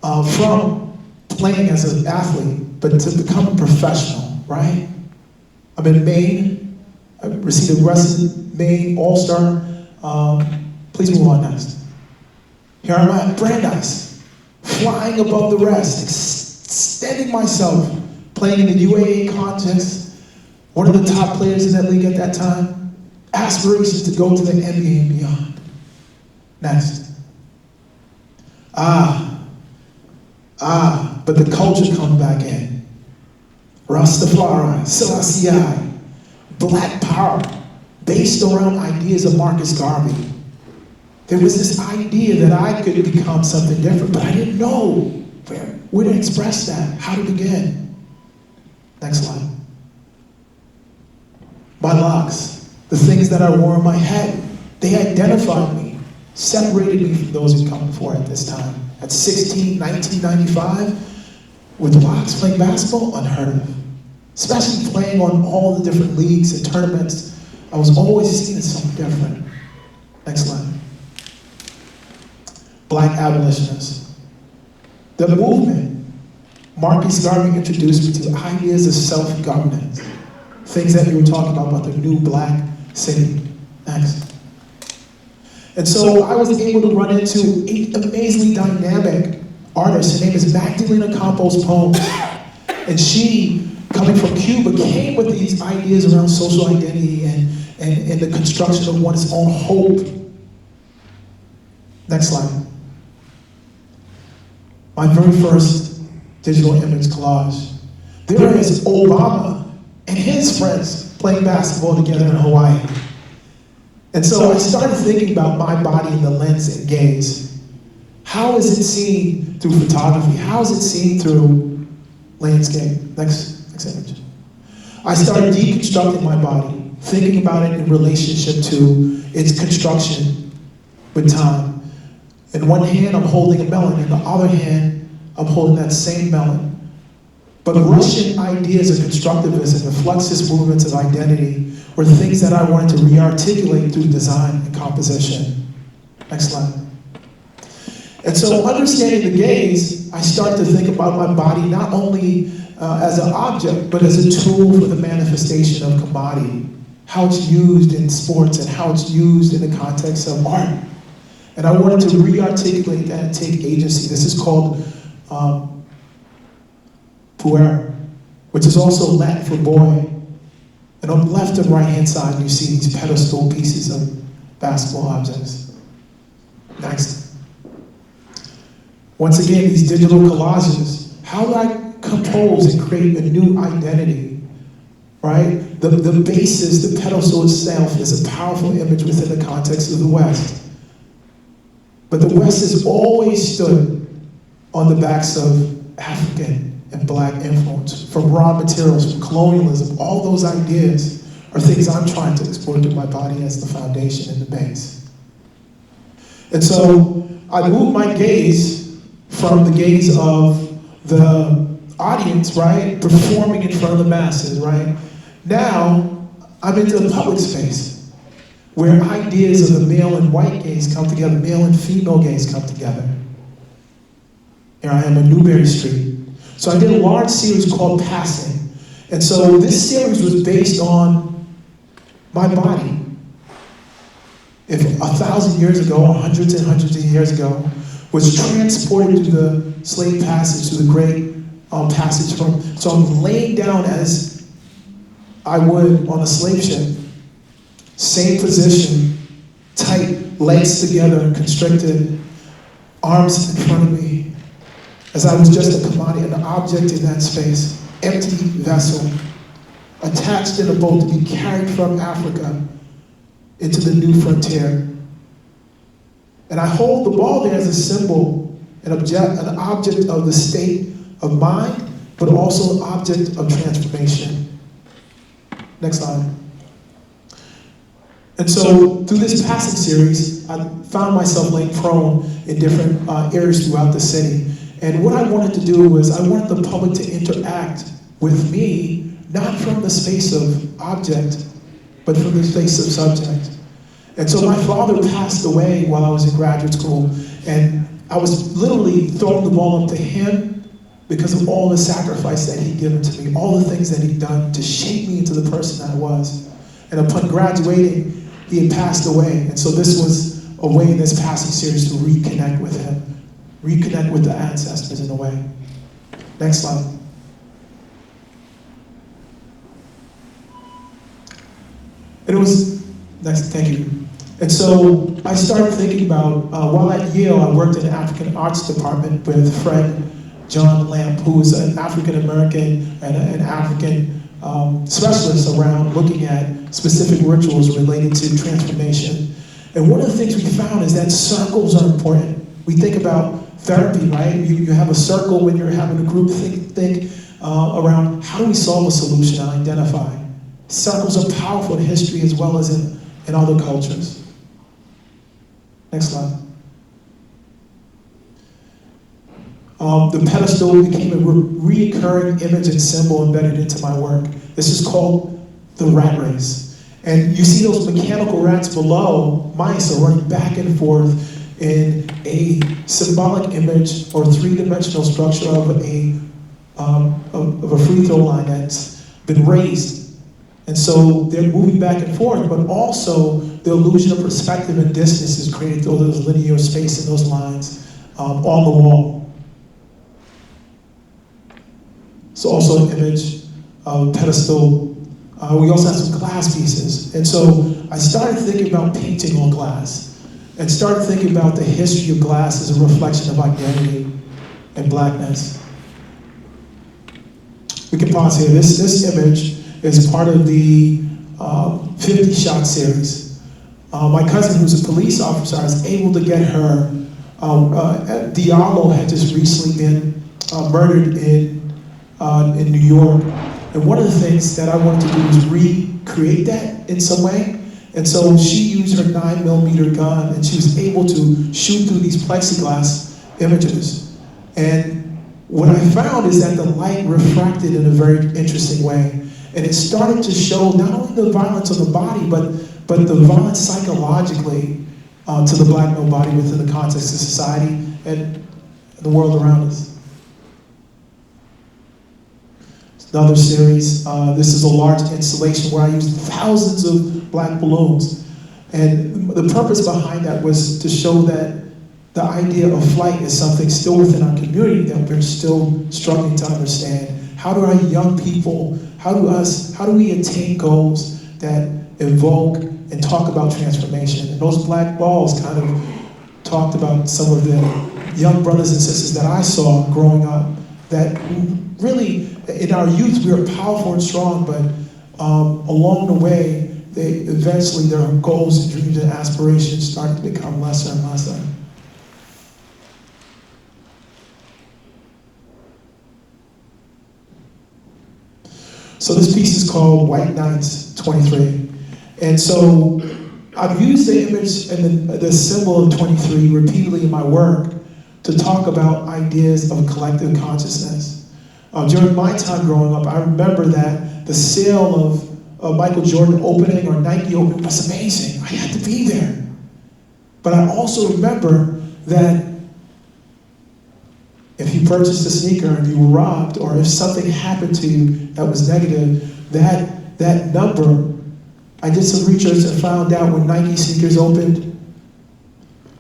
from playing as an athlete, but to become a professional, right? I'm in Maine. I received a resident Maine All-Star. Please move on next. Here I'm at Brandeis, flying above the rest, extending myself, playing in the UAA contest, one of the top players in that league at that time, aspirations to go to the NBA and beyond. Next. But the culture comes back in. Rastafari, Selassie, Black Power, based around ideas of Marcus Garvey. There was this idea that I could become something different, but I didn't know where to express that, how to begin. Next slide. My locks, the things that I wore in my head, they identified me, separated me from those who come before at this time. At 16, 1995, with locks playing basketball, unheard of. Especially playing on all the different leagues and tournaments, I was always seen as something different. Next slide. Black abolitionists. The movement, Marcus Garvey introduced me to ideas of self-governance. Things that you were talking about the new black city. Next. And so I was able to run into an amazingly dynamic artist. Her name is Magdalena Campos Pomes. And she, coming from Cuba, came with these ideas around social identity and the construction of one's own hope. Next slide. My very first digital image collage. There is Obama and his friends playing basketball together in Hawaii. And so I started thinking about my body in the lens and gaze. How is it seen through photography? How is it seen through landscape? Next image. I started deconstructing my body, thinking about it in relationship to its construction with time. In one hand, I'm holding a melon. In the other hand, I'm holding that same melon. But Russian ideas of constructivism, the fluxus movements of identity, were things that I wanted to re-articulate through design and composition. Next slide. And so understanding the gaze, I start to think about my body not only as an object, but as a tool for the manifestation of commodity, how it's used in sports and how it's used in the context of art. And I wanted to re-articulate that and take agency. This is called puer, which is also Latin for boy. And on the left and right-hand side, you see these pedestal pieces of basketball objects. Next. Once again, these digital collages. How do I compose and create a new identity? Right? The basis, the pedestal itself, is a powerful image within the context of the West. But the West has always stood on the backs of African and black influence, from raw materials, from colonialism. All those ideas are things I'm trying to explore through my body as the foundation and the base. And so I moved my gaze from the gaze of the audience, right, performing in front of the masses, right? Now I'm into the public space, where ideas of the male and white gaze come together, male and female gaze come together. Here I am in Newberry Street. So I did a large series called Passing. And so this series was based on my body. If 1,000 years ago, or hundreds and hundreds of years ago, was transported through the slave passage, through the great passage from, so I'm laying down as I would on a slave ship. Same position, tight legs together, constricted, arms in front of me, as I was just a commodity, an object in that space, empty vessel, attached in a boat to be carried from Africa into the new frontier. And I hold the ball there as a symbol, an object of the state of mind, but also an object of transformation. Next slide. And so through this passing series, I found myself laying prone in different areas throughout the city. And what I wanted to do was I wanted the public to interact with me, not from the space of object, but from the space of subject. And so my father passed away while I was in graduate school, and I was literally throwing the ball up to him because of all the sacrifice that he'd given to me, all the things that he'd done to shape me into the person that I was. And upon graduating, he had passed away. And so this was a way in this passing series to reconnect with him, reconnect with the ancestors in a way. Next slide. And it was, next, thank you. And so I started thinking about, while at Yale, I worked in the African Arts Department with Fred John Lamp, who is an African-American and an African specialist around looking at specific rituals related to transformation. And one of the things we found is that circles are important. We think about therapy, right? You have a circle when you're having a group think around how do we solve a solution and identify. Circles are powerful in history as well as in other cultures. Next slide. The pedestal became a recurring image and symbol embedded into my work. This is called the rat race. And you see those mechanical rats below, mice are running back and forth in a symbolic image or three-dimensional structure of a free throw line that's been raised. And so they're moving back and forth, but also the illusion of perspective and distance is created through those linear space and those lines on the wall. So also an image of pedestal. We also have some glass pieces. And so I started thinking about painting on glass and started thinking about the history of glass as a reflection of identity and blackness. We can pause here. This image is part of the 50 Shot series. My cousin, who's a police officer, I was able to get her. Diallo had just recently been murdered in New York. And one of the things that I wanted to do was recreate that in some way. And so she used her 9mm gun and she was able to shoot through these plexiglass images. And what I found is that the light refracted in a very interesting way. And it started to show not only the violence on the body, but the violence psychologically to the black male body within the context of society and the world around us. Another series. This is a large installation where I used thousands of black balloons. And the purpose behind that was to show that the idea of flight is something still within our community that we're still struggling to understand. How do our young people, how do we attain goals that evoke and talk about transformation? And those black balls kind of talked about some of the young brothers and sisters that I saw growing up that really, in our youth, we were powerful and strong, but along the way, eventually their goals and dreams and aspirations started to become lesser and lesser. So this piece is called White Nights 23. And so I've used the image and the symbol of 23 repeatedly in my work to talk about ideas of collective consciousness. During my time growing up, I remember that the sale of Michael Jordan opening or Nike opening was amazing. I had to be there. But I also remember that if you purchased a sneaker and you were robbed, or if something happened to you that was negative, that number, I did some research and found out when Nike sneakers opened,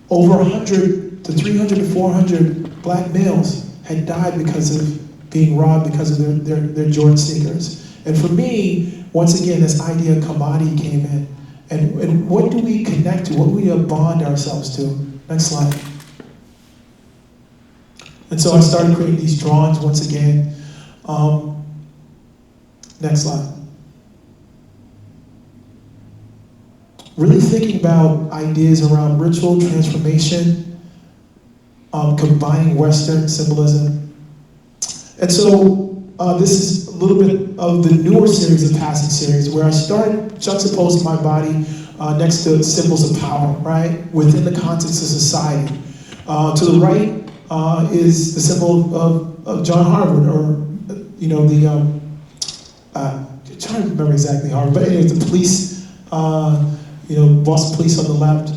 over 100 to 300 to 400 black males had died because of being robbed because of their Jordan sneakers. And for me, once again, this idea of commodity came in. And what do we connect to? What do we bond ourselves to? Next slide. And so I started creating these drawings once again. Next slide. Really thinking about ideas around ritual transformation, combining Western symbolism. And so this is a little bit of the newer series of Passing series where I started juxtaposing my body next to symbols of power, right? Within the context of society. To the right is the symbol of John Harvard, or, you know, I'm trying to remember exactly Harvard, but anyway, the police, you know, Boston police on the left.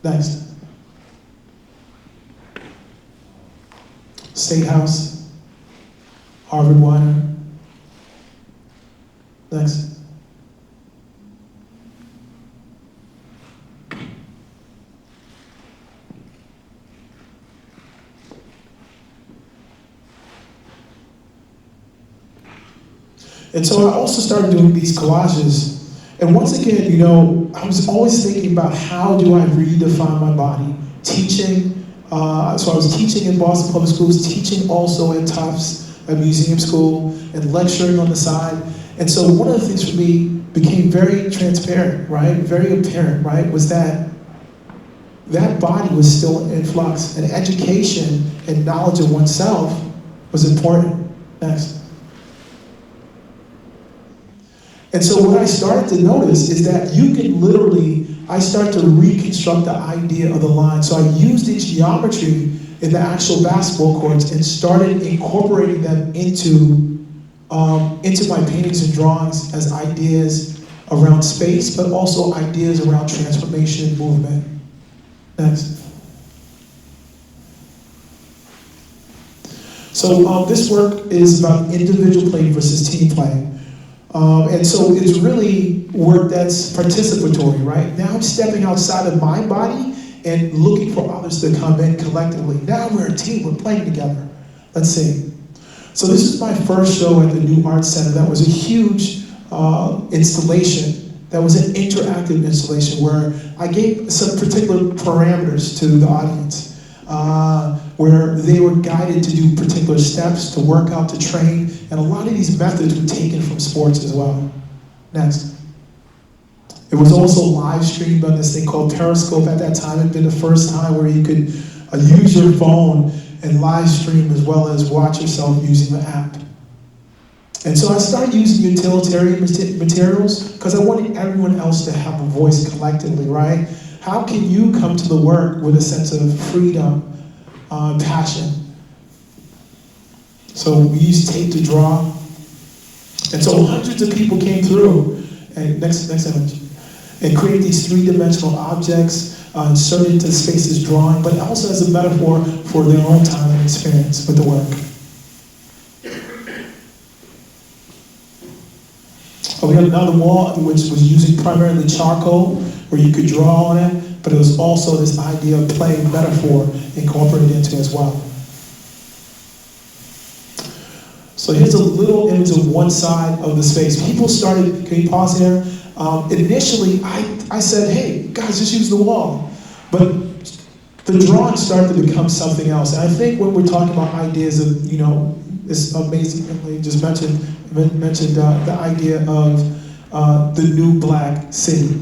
Next. State House. Harvard Weiner. Next. And so I also started doing these collages. And once again, you know, I was always thinking about how do I redefine my body? Teaching, so I was teaching in Boston Public Schools, teaching also at Tufts, a museum school, and lecturing on the side. And so one of the things for me became very transparent, right? Very apparent, right? Was that that body was still in flux, and education and knowledge of oneself was important. Next. And so what I started to notice is that you can literally, I start to reconstruct the idea of the line. So I used the geometry in the actual basketball courts and started incorporating them into my paintings and drawings as ideas around space, but also ideas around transformation and movement. Next. So this work is about individual play versus team play. And so it's really work that's participatory, right? Now I'm stepping outside of my body and looking for others to come in collectively. Now we're a team, we're playing together. Let's see. So this is my first show at the New Arts Center. That was a huge installation. That was an interactive installation where I gave some particular parameters to the audience, where they were guided to do particular steps, to work out, to train, and a lot of these methods were taken from sports as well. Next. It was also live streamed on this thing called Periscope. At that time, it had been the first time where you could use your phone and live stream as well as watch yourself using the app. And so I started using utilitarian materials because I wanted everyone else to have a voice collectively, right? How can you come to the work with a sense of freedom, passion? So we used tape to draw. And so hundreds of people came through, and next image, and created these three-dimensional objects, inserted into spaces drawing, but also as a metaphor for their own time and experience with the work. We had another wall which was using primarily charcoal, where you could draw on it, but it was also this idea of play metaphor incorporated into it as well. So here's a little image of one side of the space. People started, can you pause here? Initially, I said, hey, guys, just use the wall. But the drawing started to become something else. And I think when we're talking about ideas of, it's amazing, they just mentioned the idea of the new black city.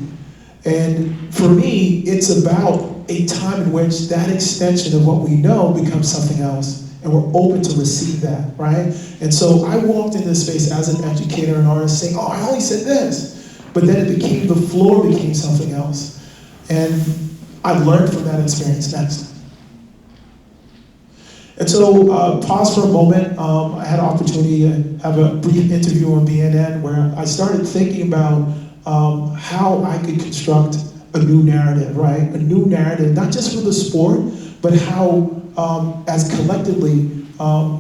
And for me, it's about a time in which that extension of what we know becomes something else. And we're open to receive that, right? And so I walked into this space as an educator and artist saying, oh, I only said this. But then the floor became something else. And I've learned from that experience. Next. And so pause for a moment. I had an opportunity to have a brief interview on BNN where I started thinking about how I could construct a new narrative, right? A new narrative, not just for the sport, but how as collectively,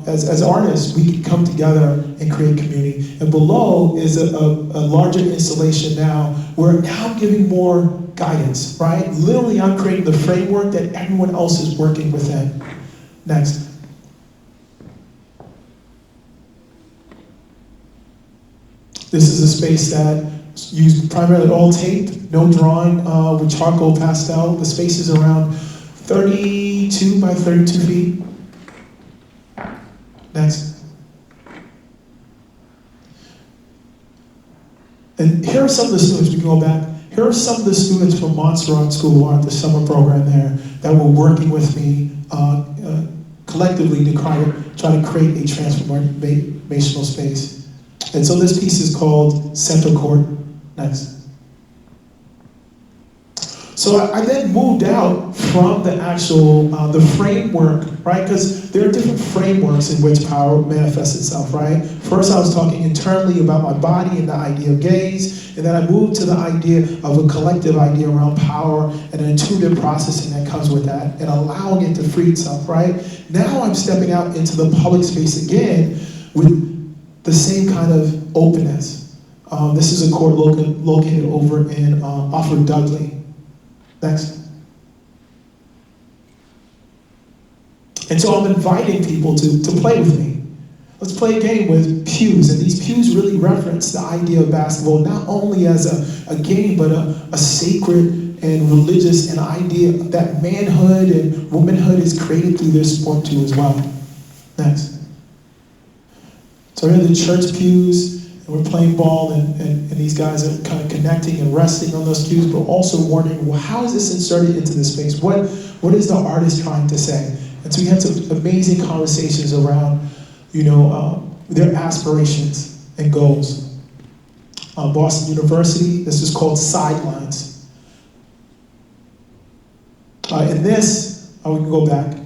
as artists, we can come together and create community. And below is a larger installation now, where now I'm giving more guidance, right? Literally, I'm creating the framework that everyone else is working within. Next. This is a space that used primarily all tape, no drawing, with charcoal pastel. The space is around 32 by 32 feet. Next. And here are some of the students, we can go back. Here are some of the students from Montserrat School of Art, the summer program there, that were working with me collectively to try to create a transformational space. And so this piece is called Center Court. Next. So I then moved out from the actual, the framework, right? Because there are different frameworks in which power manifests itself, right? First I was talking internally about my body and the idea of gaze, and then I moved to the idea of a collective idea around power and an intuitive processing that comes with that, and allowing it to free itself, right? Now I'm stepping out into the public space again with the same kind of openness. This is a court located over in off of Dudley. Next. And so I'm inviting people to play with me. Let's play a game with pews, and these pews really reference the idea of basketball not only as a game, but a sacred and religious and idea that manhood and womanhood is created through this sport too as well. Next. So here are the church pews, and we're playing ball, and these guys are kind of connecting and resting on those cues, but also wondering, well, how is this inserted into the space? What is the artist trying to say? And so we had some amazing conversations around, their aspirations and goals. Boston University, this is called Sidelines. In this, we can go back.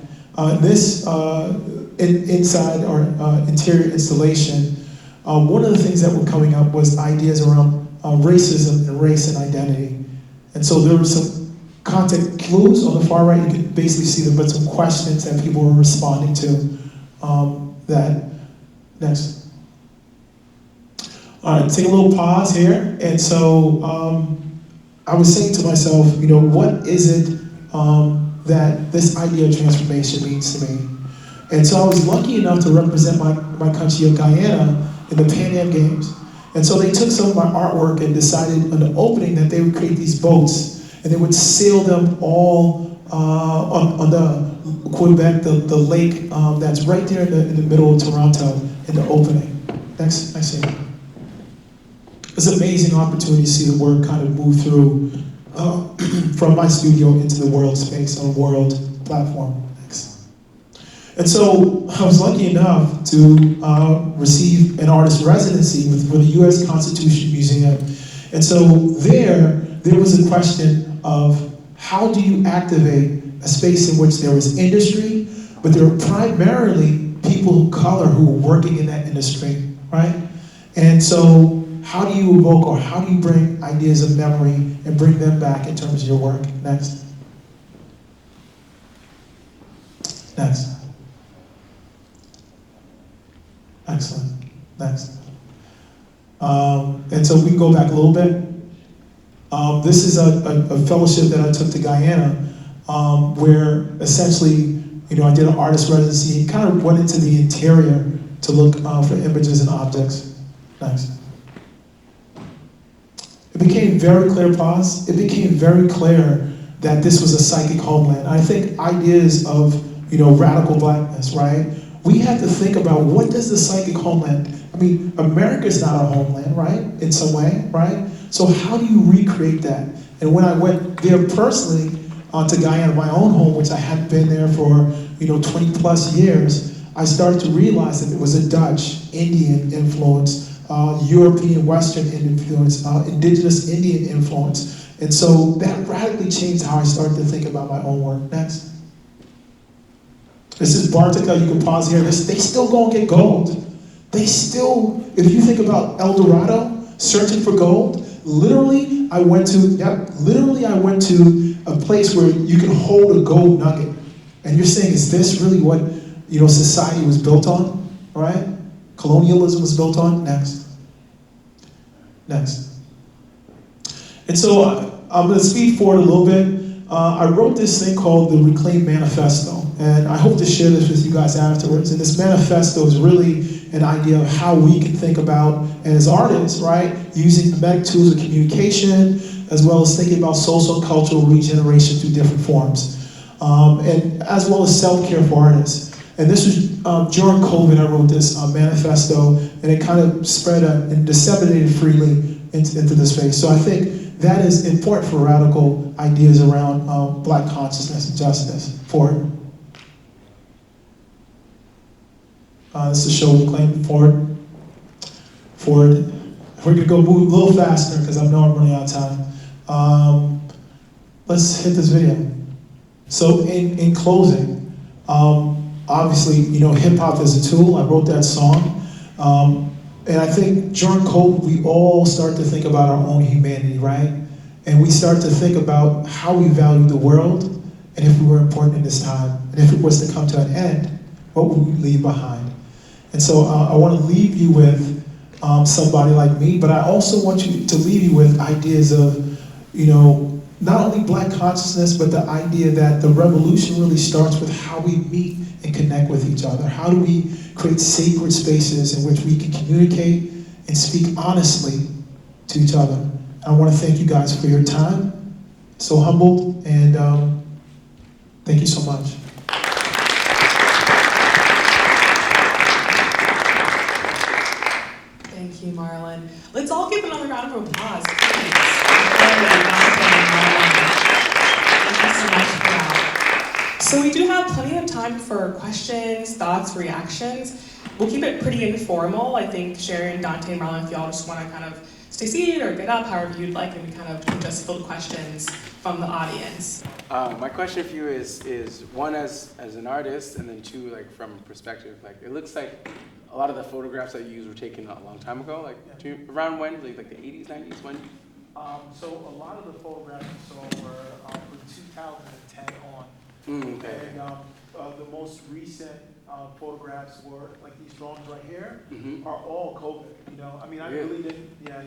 Inside our interior installation, one of the things that were coming up was ideas around racism and race and identity. And so there were some content clues on the far right. You can basically see them, but some questions that people were responding to. Next. All right, take a little pause here. And so I was saying to myself, what is it that this idea of transformation means to me? And so I was lucky enough to represent my country of Guyana in the Pan Am Games. And so they took some of my artwork and decided on the opening that they would create these boats, and they would sail them all on the Quebec, the lake that's right there in the middle of Toronto in the opening. Next scene. It's an amazing opportunity to see the work kind of move through from my studio into the world space on a world platform. And so I was lucky enough to receive an artist residency for the U.S. Constitution Museum. And so there was a question of how do you activate a space in which there was industry, but there were primarily people of color who were working in that industry, right? And so how do you evoke, or how do you bring ideas of memory and bring them back in terms of your work? Next. Excellent. Next. And so we can go back a little bit. This is a fellowship that I took to Guyana, where essentially, I did an artist residency, kind of went into the interior to look for images and objects. Next. It became very clear, pause. It became very clear that this was a psychic homeland. I think ideas of, radical blackness, right? We have to think about, what does the psychic homeland, America's not a homeland, right? In some way, right? So how do you recreate that? And when I went there personally to Guyana, my own home, which I hadn't been there for, 20 plus years, I started to realize that it was a Dutch, Indian influence, European Western influence, indigenous Indian influence. And so that radically changed how I started to think about my own work. Next. This is Bartica, you can pause here. They still go and get gold. They still, if you think about El Dorado, searching for gold, literally I went to a place where you can hold a gold nugget. And you're saying, is this really what, society was built on, right? Colonialism was built on? Next. And so I'm gonna speed forward a little bit. I wrote this thing called the Reclaim Manifesto. And I hope to share this with you guys afterwards. And this manifesto is really an idea of how we can think about, as artists, right, using mimetic tools of communication, as well as thinking about social and cultural regeneration through different forms, and as well as self-care for artists. And this was during COVID, I wrote this manifesto, and it kind of spread and disseminated freely into the space. So I think that is important for radical ideas around Black consciousness and justice. Forward. This is show claim forward. We're gonna go move a little faster because I know I'm running out of time. Let's hit this video. So in closing, obviously, hip hop is a tool. I wrote that song. And I think during COVID, we all start to think about our own humanity, right? And we start to think about how we value the world, and if we were important in this time, and if it was to come to an end, what would we leave behind? And so I want to leave you with somebody like me, but I also want you to leave you with ideas of, not only Black consciousness, but the idea that the revolution really starts with how we meet and connect with each other. How do we create sacred spaces in which we can communicate and speak honestly to each other? I want to thank you guys for your time. So humbled, and thank you so much. Thank you, Marlon. round of applause, please. Thank you so much for that. So we do have plenty of time for questions, thoughts, reactions. We'll keep it pretty informal. I think Shari and Dante and Marlon, if y'all just want to kind of stay seated or get up, however you'd like, and we kind of just field questions from the audience. My question for you is one as an artist, and then two like from perspective. Like it looks like a lot of the photographs that you used were taken a long time ago. Like around when? Like the 80s, 90s? When? So a lot of the photographs I saw were from 2010 on. Okay. And the most recent photographs were like these drawings right here are all COVID. You know, I mean, I really didn't. Yeah. I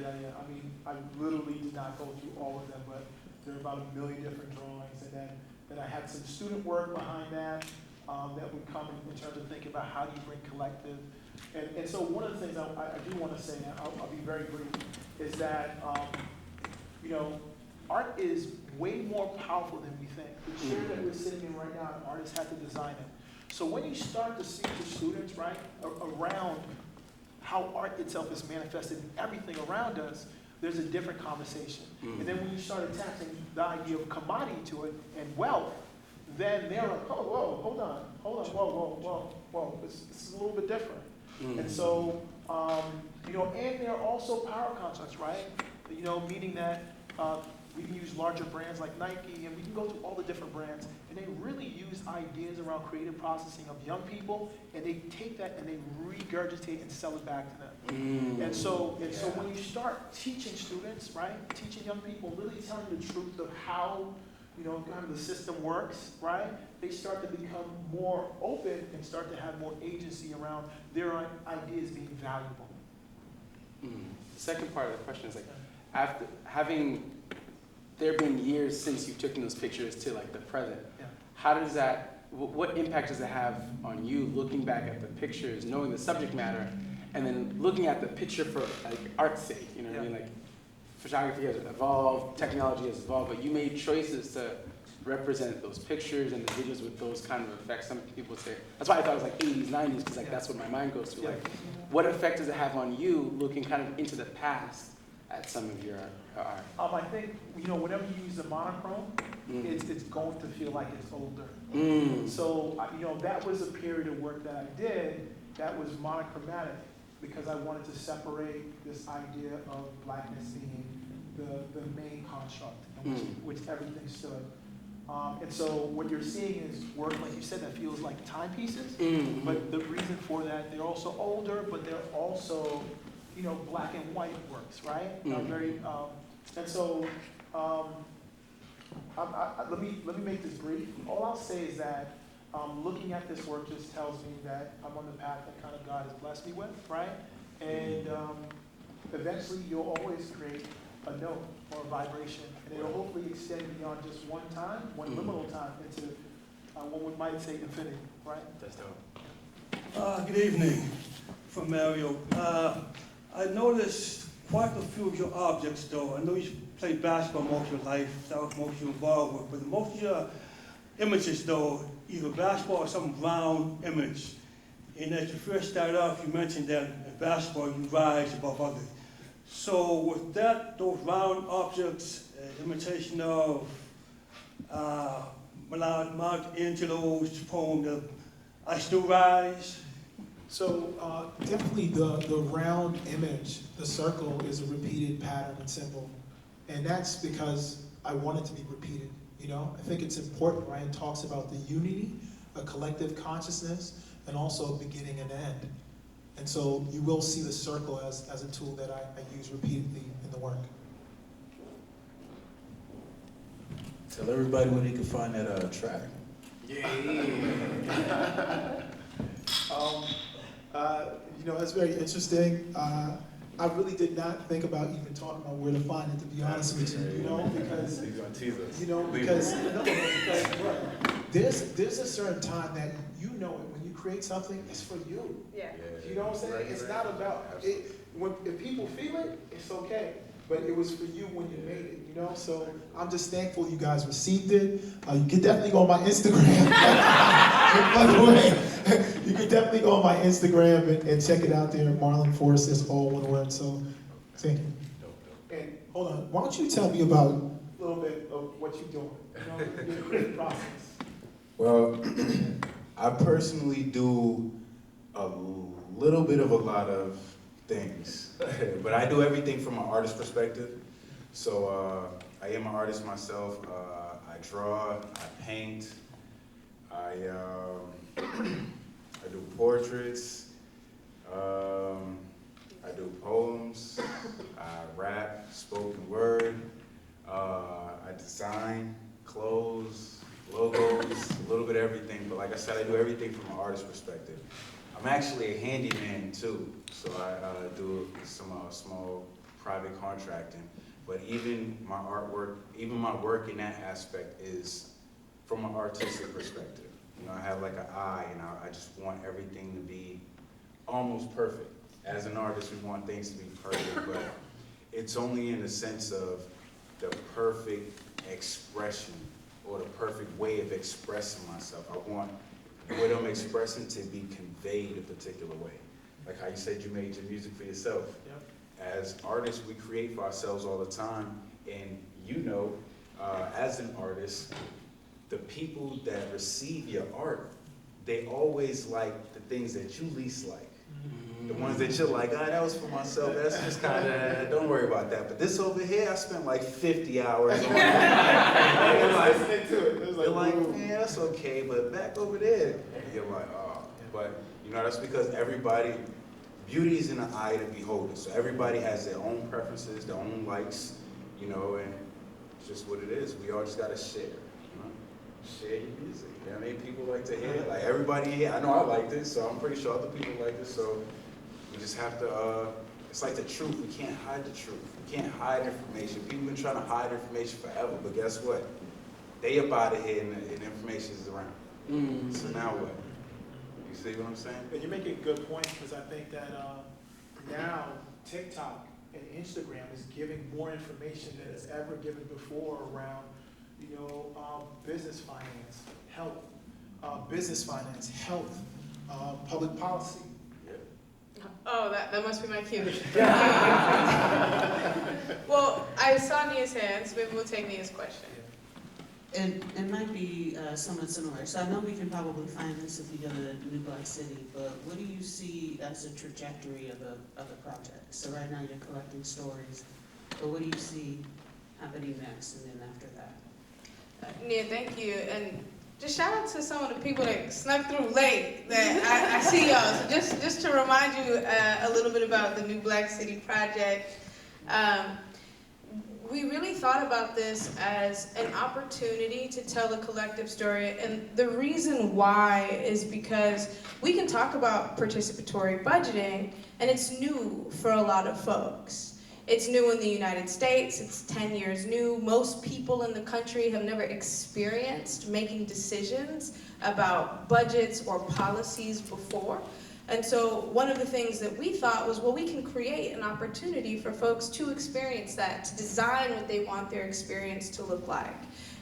mean, I literally did not go through all of them, but there are about 1 million different drawings, and then I had some student work behind that that would come in terms of thinking about how do you bring collective. And so one of the things I do want to say, and I'll be very brief, is that you know, art is way more powerful than we think. The chair that we're sitting in right now, an artist had to design it. So when you start to speak to students, right, around how art itself is manifested in everything around us, there's a different conversation. And then when you start attaching the idea of commodity to it and wealth, then they're like, oh, whoa, hold on, whoa, this is a little bit different. And so, you know, and there are also power constructs, right? You know, meaning that we can use larger brands like Nike, and we can go through all the different brands, and they really use ideas around creative processing of young people, and they take that and they regurgitate and sell it back to them. And so when you start teaching students, right, teaching young people, really telling the truth of how, you know, kind of the system works, right, they start to become more open and start to have more agency around their ideas being valuable. The second part of the question is like, after having there been years since you've taken those pictures to like the present, how does that, what impact does it have on you looking back at the pictures, knowing the subject matter, and then looking at the picture for like art's sake, you know what I mean? Like photography has evolved, technology has evolved, but you made choices to represent those pictures and the videos with those kind of effects. Some people say, that's why I thought it was like 80s, 90s, because like that's what my mind goes to. Like, what effect does it have on you looking kind of into the past at some of your art? I think, you know, whenever you use a monochrome, it's going to feel like it's older. So, you know, that was a period of work that I did that was monochromatic because I wanted to separate this idea of blackness being the main construct in which everything stood. And so what you're seeing is work, like you said, that feels like timepieces. But the reason for that, they're also older, but they're also, you know, black and white works, right? And so let me make this brief. All I'll say is that looking at this work just tells me that I'm on the path that kind of God has blessed me with, right? And eventually you'll always create a note or a vibration, and it'll hopefully extend beyond just one time, one liminal time, into one might say infinity, right? That's dope. Good evening, from Mario. I noticed quite a few of your objects, though. I know you played basketball most of your life, that was most you're involved with, but most of your images, though, either basketball or some round image. And as you first started off, you mentioned that in basketball you rise above others. So with that, those round objects, imitation of Michelangelo's poem, I Still Rise. So definitely the round image, the circle, is a repeated pattern and symbol. And that's because I want it to be repeated, you know? I think it's important. Ryan talks about the unity, a collective consciousness, and also a beginning and end. And so you will see the circle as a tool that I use repeatedly in the work. Tell everybody where they can find that track. You know, it's very interesting. I really did not think about even talking about where to find it, to be honest with you, you know, because, you know, because there's a certain time that you know it. When you create something, it's for you. You know what I'm saying? It's not about it. If people feel it, it's okay. But it was for you when you made it, you know? So I'm just thankful you guys received it. You can definitely go on my Instagram. By the way, you can definitely go on my Instagram and check it out there. Marlon Forrester is all one word, so thank you. hold on. Why don't you tell me about a little bit of what you're doing? You know, your creative process. Well, I personally do a little bit of a lot of things, but I do everything from an artist perspective. So I am an artist myself. I draw, I paint, I do portraits, I do poems, I rap, spoken word, I design clothes, logos, a little bit of everything. But like I said, I do everything from an artist perspective. I'm actually a handyman too, so I do some small private contracting. But even my artwork, even my work in that aspect is from an artistic perspective. You know, I have like an eye, and I just want everything to be almost perfect. As an artist, we want things to be perfect, but it's only in the sense of the perfect expression or the perfect way of expressing myself. I want what I'm expressing to be conveyed a particular way. Like how you said you made your music for yourself. Yep. As artists, we create for ourselves all the time, and you know, as an artist, the people that receive your art, they always like the things that you least like. The ones that you're like, that was for myself, that's just kind of, don't worry about that. But this over here, I spent like 50 hours on it. They're like, man, that's okay, but back over there, you're like, oh. But, you know, that's because everybody, beauty is in the eye of the beholder. So everybody has their own preferences, their own likes, you know, and it's just what it is. We all just got to share, you know? Share your music. You know what I mean? People like to hear it. Like everybody here, I know I like this, so I'm pretty sure other people like this. So we just have to, it's like the truth. We can't hide the truth. We can't hide information. People been trying to hide information forever, but guess what? They up out of here and the information is around. So now what? You see what I'm saying? And you're making a good point, because I think that now TikTok and Instagram is giving more information than it's ever given before around, you know, business finance, health, public policy. Oh, that must be my cue. Well, I saw Nia's hands. Maybe we'll take Nia's question. It might be somewhat similar. So I know we can probably find this if we go to New Black City, but what do you see as a trajectory of the project? So right now you're collecting stories, but what do you see happening next and then after that? Nia, thank you. And just shout out to some of the people that snuck through late that I see y'all. So just to remind you a little bit about the New Black City Project. We really thought about this as an opportunity to tell a collective story, and the reason why is because we can talk about participatory budgeting, and it's new for a lot of folks. It's new in the United States, it's 10 years new. Most people in the country have never experienced making decisions about budgets or policies before. And so one of the things that we thought was, well, we can create an opportunity for folks to experience that, to design what they want their experience to look like.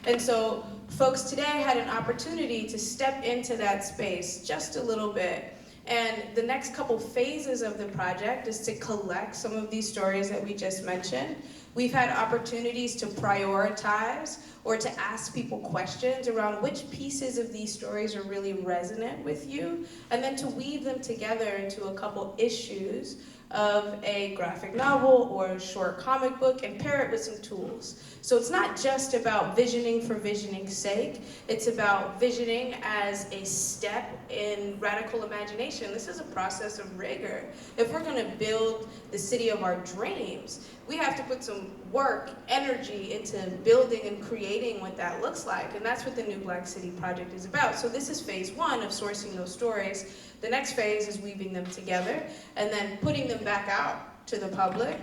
And so folks today had an opportunity to step into that space just a little bit. And the next couple phases of the project is to collect some of these stories that we just mentioned. We've had opportunities to prioritize or to ask people questions around which pieces of these stories are really resonant with you, and then to weave them together into a couple issues of a graphic novel or a short comic book and pair it with some tools. So it's not just about visioning for visioning's sake, it's about visioning as a step in radical imagination. This is a process of rigor. If we're gonna build the city of our dreams, we have to put some work, energy into building and creating what that looks like. And that's what the New Black City Project is about. So this is phase one of sourcing those stories. The next phase is weaving them together and then putting them back out to the public,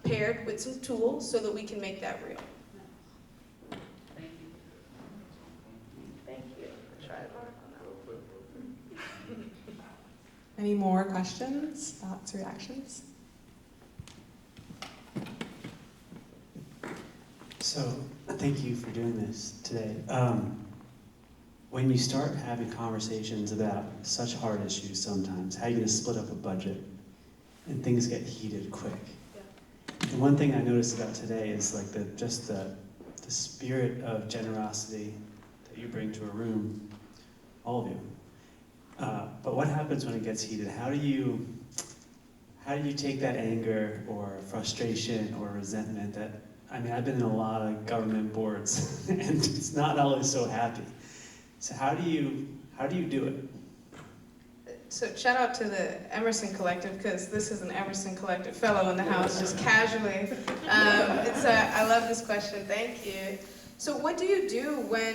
paired with some tools so that we can make that real. Thank you. Thank you. Try to work on that. Any more questions, thoughts, reactions? So, thank you for doing this today. When you start having conversations about such hard issues sometimes, how are you going to split up a budget? And things get heated quick. Yeah. And one thing I noticed about today is like the spirit of generosity that you bring to a room, all of you. But what happens when it gets heated? How do you take that anger or frustration or resentment that, I mean, I've been in a lot of government boards and it's not always so happy. So how do you do it? So shout out to the Emerson Collective, because this is an Emerson Collective fellow in the house, just casually. I love this question, thank you. So what do you do when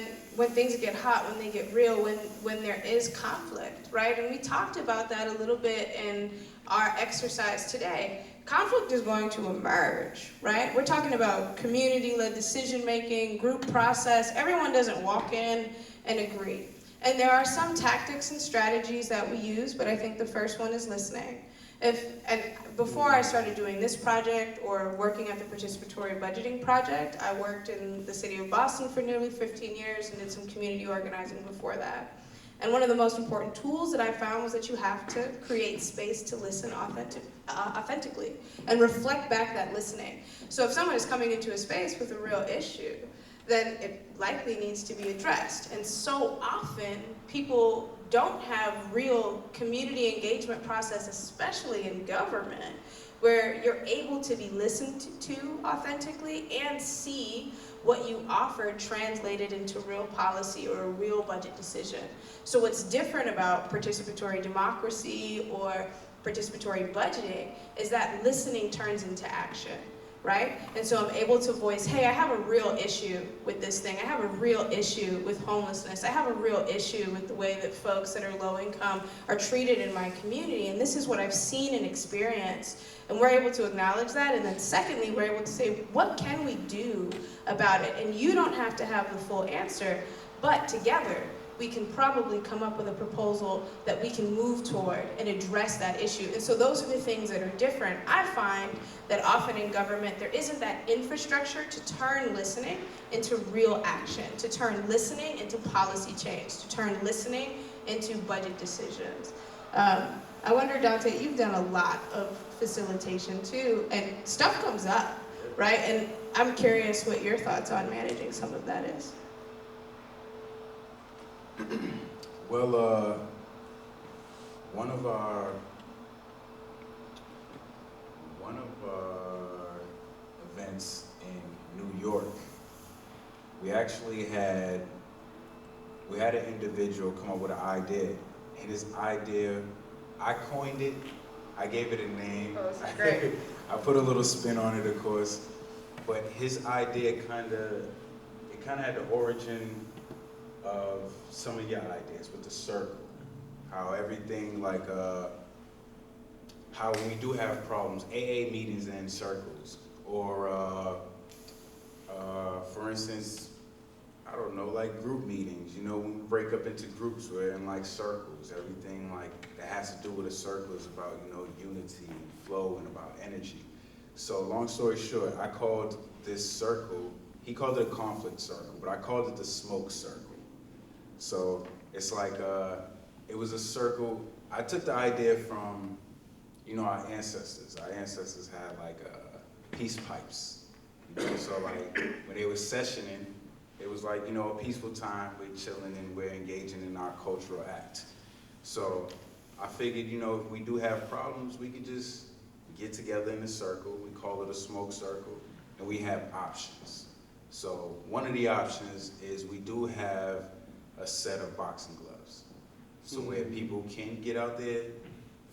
things get hot, when they get real, when there is conflict, right? And we talked about that a little bit in our exercise today. Conflict is going to emerge, right? We're talking about community-led decision-making, group process. Everyone doesn't walk in and agree. And there are some tactics and strategies that we use, but I think the first one is listening. Before I started doing this project or working at the Participatory Budgeting Project, I worked in the city of Boston for nearly 15 years and did some community organizing before that. And one of the most important tools that I found was that you have to create space to listen authentically and reflect back that listening. So if someone is coming into a space with a real issue, then it likely needs to be addressed. And so often, people don't have real community engagement process, especially in government, where you're able to be listened to authentically and see what you offered translated into real policy or a real budget decision. So what's different about participatory democracy or participatory budgeting is that listening turns into action. Right? And so I'm able to voice, hey, I have a real issue with this thing. I have a real issue with homelessness. I have a real issue with the way that folks that are low income are treated in my community. And this is what I've seen and experienced. And we're able to acknowledge that. And then secondly, we're able to say, what can we do about it? And you don't have to have the full answer, but together, we can probably come up with a proposal that we can move toward and address that issue. And so those are the things that are different. I find that often in government, there isn't that infrastructure to turn listening into real action, to turn listening into policy change, to turn listening into budget decisions. I wonder, Dante, you've done a lot of facilitation too, and stuff comes up, right? And I'm curious what your thoughts on managing some of that is. Well, one of our events in New York, we actually had an individual come up with an idea, and his idea, I coined it, I gave it a name. Oh, this is great. I put a little spin on it, of course, but his idea kind of had the origin of some of your ideas with the circle, how everything like, how when we do have problems, AA meetings in circles, or for instance, I don't know, like group meetings, you know, when we break up into groups, we're in like circles, everything like that has to do with a circle is about, you know, unity and flow and about energy. So long story short, I called this circle, he called it a conflict circle, but I called it the smoke circle. So it's like, it was a circle. I took the idea from, you know, our ancestors. Our ancestors had like peace pipes. You know, so like when they were sessioning, it was like, you know, a peaceful time, we're chilling and we're engaging in our cultural act. So I figured, you know, if we do have problems, we could just get together in a circle. We call it a smoke circle, and we have options. So one of the options is we do have a set of boxing gloves. So where people can get out their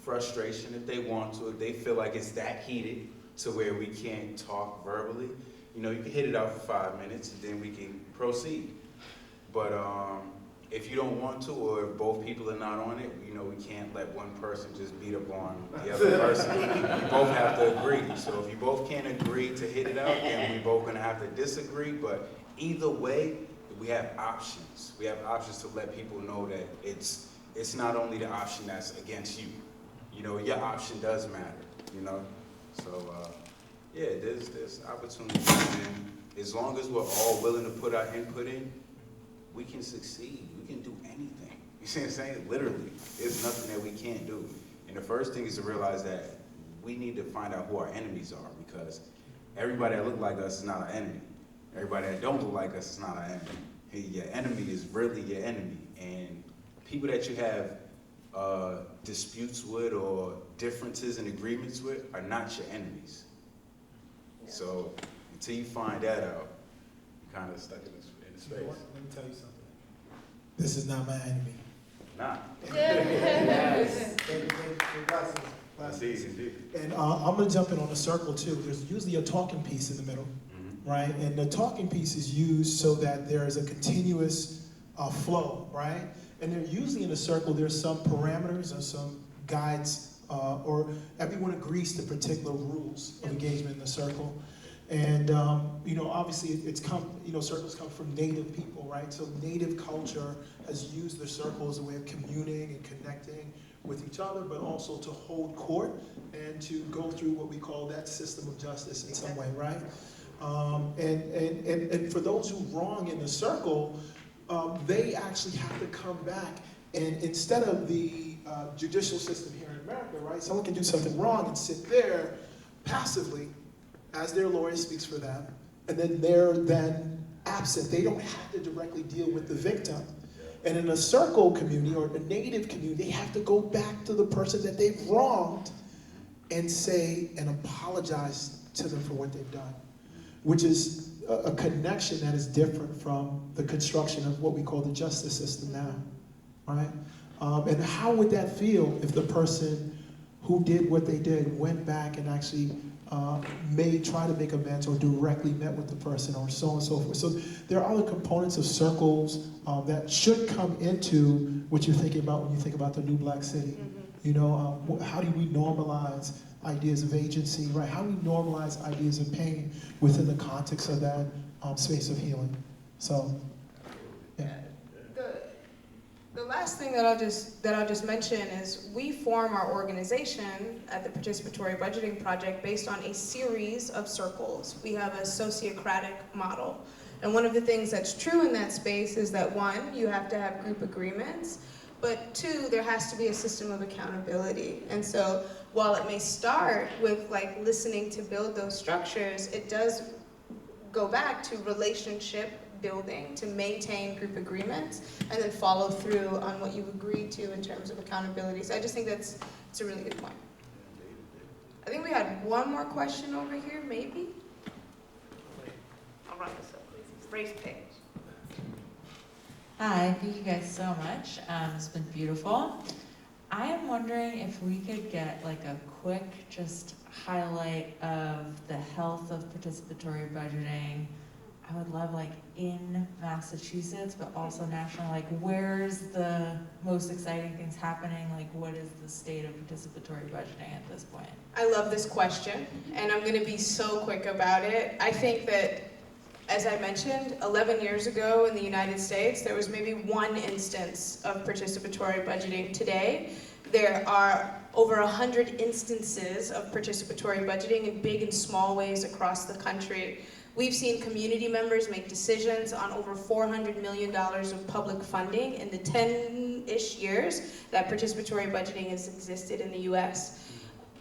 frustration if they want to, if they feel like it's that heated to where we can't talk verbally, you know, you can hit it out for 5 minutes and then we can proceed. But if you don't want to, or if both people are not on it, you know, we can't let one person just beat up on the other person. You both have to agree. So if you both can't agree to hit it out, then we're both gonna have to disagree. But either way, we have options. We have options to let people know that it's not only the option that's against you. You know, your option does matter, you know? So, yeah, there's opportunities. And as long as we're all willing to put our input in, we can succeed. We can do anything. You see what I'm saying? Literally, there's nothing that we can't do. And the first thing is to realize that we need to find out who our enemies are, because everybody that look like us is not an enemy. Everybody that don't look like us is not an enemy. Your enemy is really your enemy. And people that you have disputes with or differences and agreements with are not your enemies. So until you find that out, you're kind of stuck in this space. Let me tell you something. This is not my enemy. Nah. Yes. Indeed. And I'm going to jump in on the circle too. There's usually a talking piece in the middle, right? And the talking piece is used so that there is a continuous flow, right? And they're usually in a circle, there's some parameters or some guides, or everyone agrees to particular rules of engagement in the circle. And obviously circles come from native people, right? So native culture has used the circle as a way of communing and connecting with each other, but also to hold court and to go through what we call that system of justice in some way, right? And for those who wrong in the circle, they actually have to come back, and instead of the judicial system here in America, right? Someone can do something wrong and sit there passively as their lawyer speaks for them, and then they're then absent. They don't have to directly deal with the victim. And in a circle community or a native community, they have to go back to the person that they've wronged and say and apologize to them for what they've done, which is a connection that is different from the construction of what we call the justice system now, right? And how would that feel if the person who did what they did went back and actually may try to make amends or directly met with the person or so on and so forth. So there are other components of circles that should come into what you're thinking about when you think about the New Black City. How do we normalize ideas of agency, right? How do we normalize ideas of pain within the context of that space of healing? So, yeah. The last thing that I'll just mention is we form our organization at the Participatory Budgeting Project based on a series of circles. We have a sociocratic model. And one of the things that's true in that space is that one, you have to have group agreements, but two, there has to be a system of accountability. And so while it may start with listening to build those structures, it does go back to relationship building to maintain group agreements and then follow through on what you've agreed to in terms of accountability. So I just think it's a really good point. I think we had one more question over here, maybe? I'll run this up, please. Race page. Hi, thank you guys so much. It's been beautiful. I am wondering if we could get a quick just highlight of the health of participatory budgeting. I would love in Massachusetts, but also national, where's the most exciting things happening? What is the state of participatory budgeting at this point? I love this question, and I'm gonna be so quick about it. I think that, as I mentioned, 11 years ago in the United States, there was maybe one instance of participatory budgeting. Today, there are over 100 instances of participatory budgeting in big and small ways across the country. We've seen community members make decisions on over $400 million of public funding in the 10-ish years that participatory budgeting has existed in the US.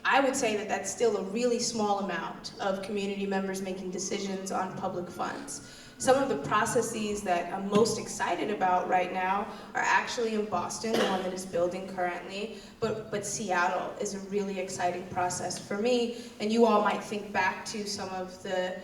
I would say that that's still a really small amount of community members making decisions on public funds. Some of the processes that I'm most excited about right now are actually in Boston, the one that is building currently, but Seattle is a really exciting process for me, and you all might think back to some of the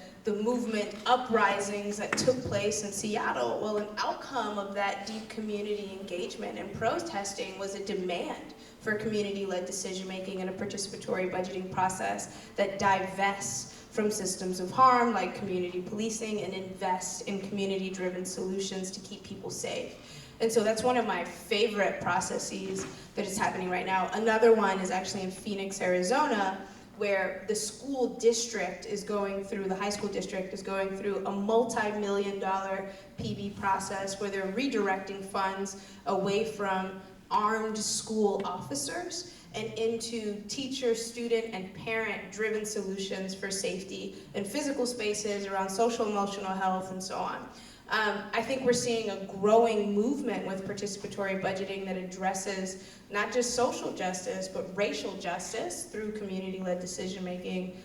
movement uprisings that took place in Seattle. Well, an outcome of that deep community engagement and protesting was a demand for community-led decision-making and a participatory budgeting process that divests from systems of harm like community policing and invest in community-driven solutions to keep people safe. And so that's one of my favorite processes that is happening right now. Another one is actually in Phoenix, Arizona, where the school district is going through, the high school district is going through a multi-million-dollar PB process where they're redirecting funds away from armed school officers and into teacher, student, and parent-driven solutions for safety in physical spaces around social emotional health and so on. I think we're seeing a growing movement with participatory budgeting that addresses not just social justice, but racial justice through community-led decision-making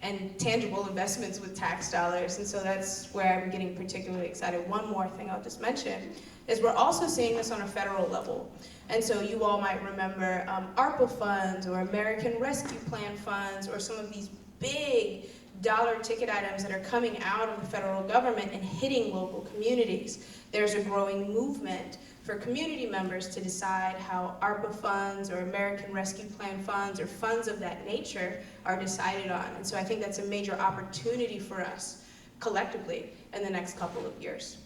and tangible investments with tax dollars, and so that's where I'm getting particularly excited. One more thing I'll just mention is we're also seeing this on a federal level. And so you all might remember ARPA funds or American Rescue Plan funds or some of these big dollar ticket items that are coming out of the federal government and hitting local communities. There's a growing movement for community members to decide how ARPA funds or American Rescue Plan funds or funds of that nature are decided on. And so I think that's a major opportunity for us collectively in the next couple of years.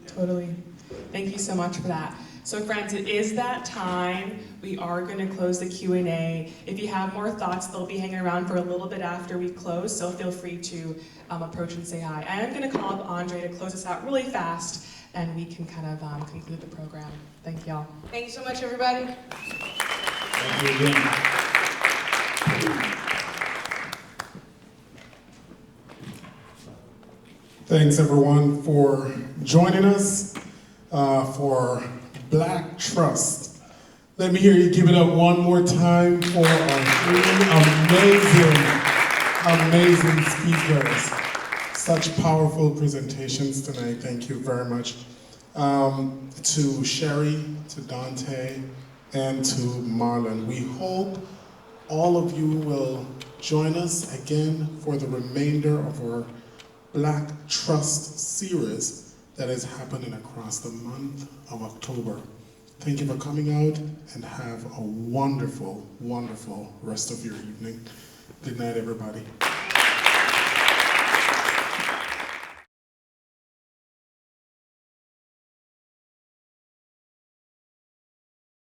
Totally. Thank you so much for that. So friends, it is that time. We are going to close the Q&A. If you have more thoughts, they'll be hanging around for a little bit after we close, so feel free to approach and say hi. I am going to call up Andre to close us out really fast, and we can kind of conclude the program. Thank y'all. Thank you so much, everybody. Thank you again. Thanks everyone for joining us for Black Trust. Let me hear you give it up one more time for our three amazing speakers. Such powerful presentations tonight. Thank you very much. To Shari, to Dante, and to Marlon. We hope all of you will join us again for the remainder of our Black Trust series that is happening across the month of October. Thank you for coming out and have a wonderful, wonderful rest of your evening. Good night, everybody.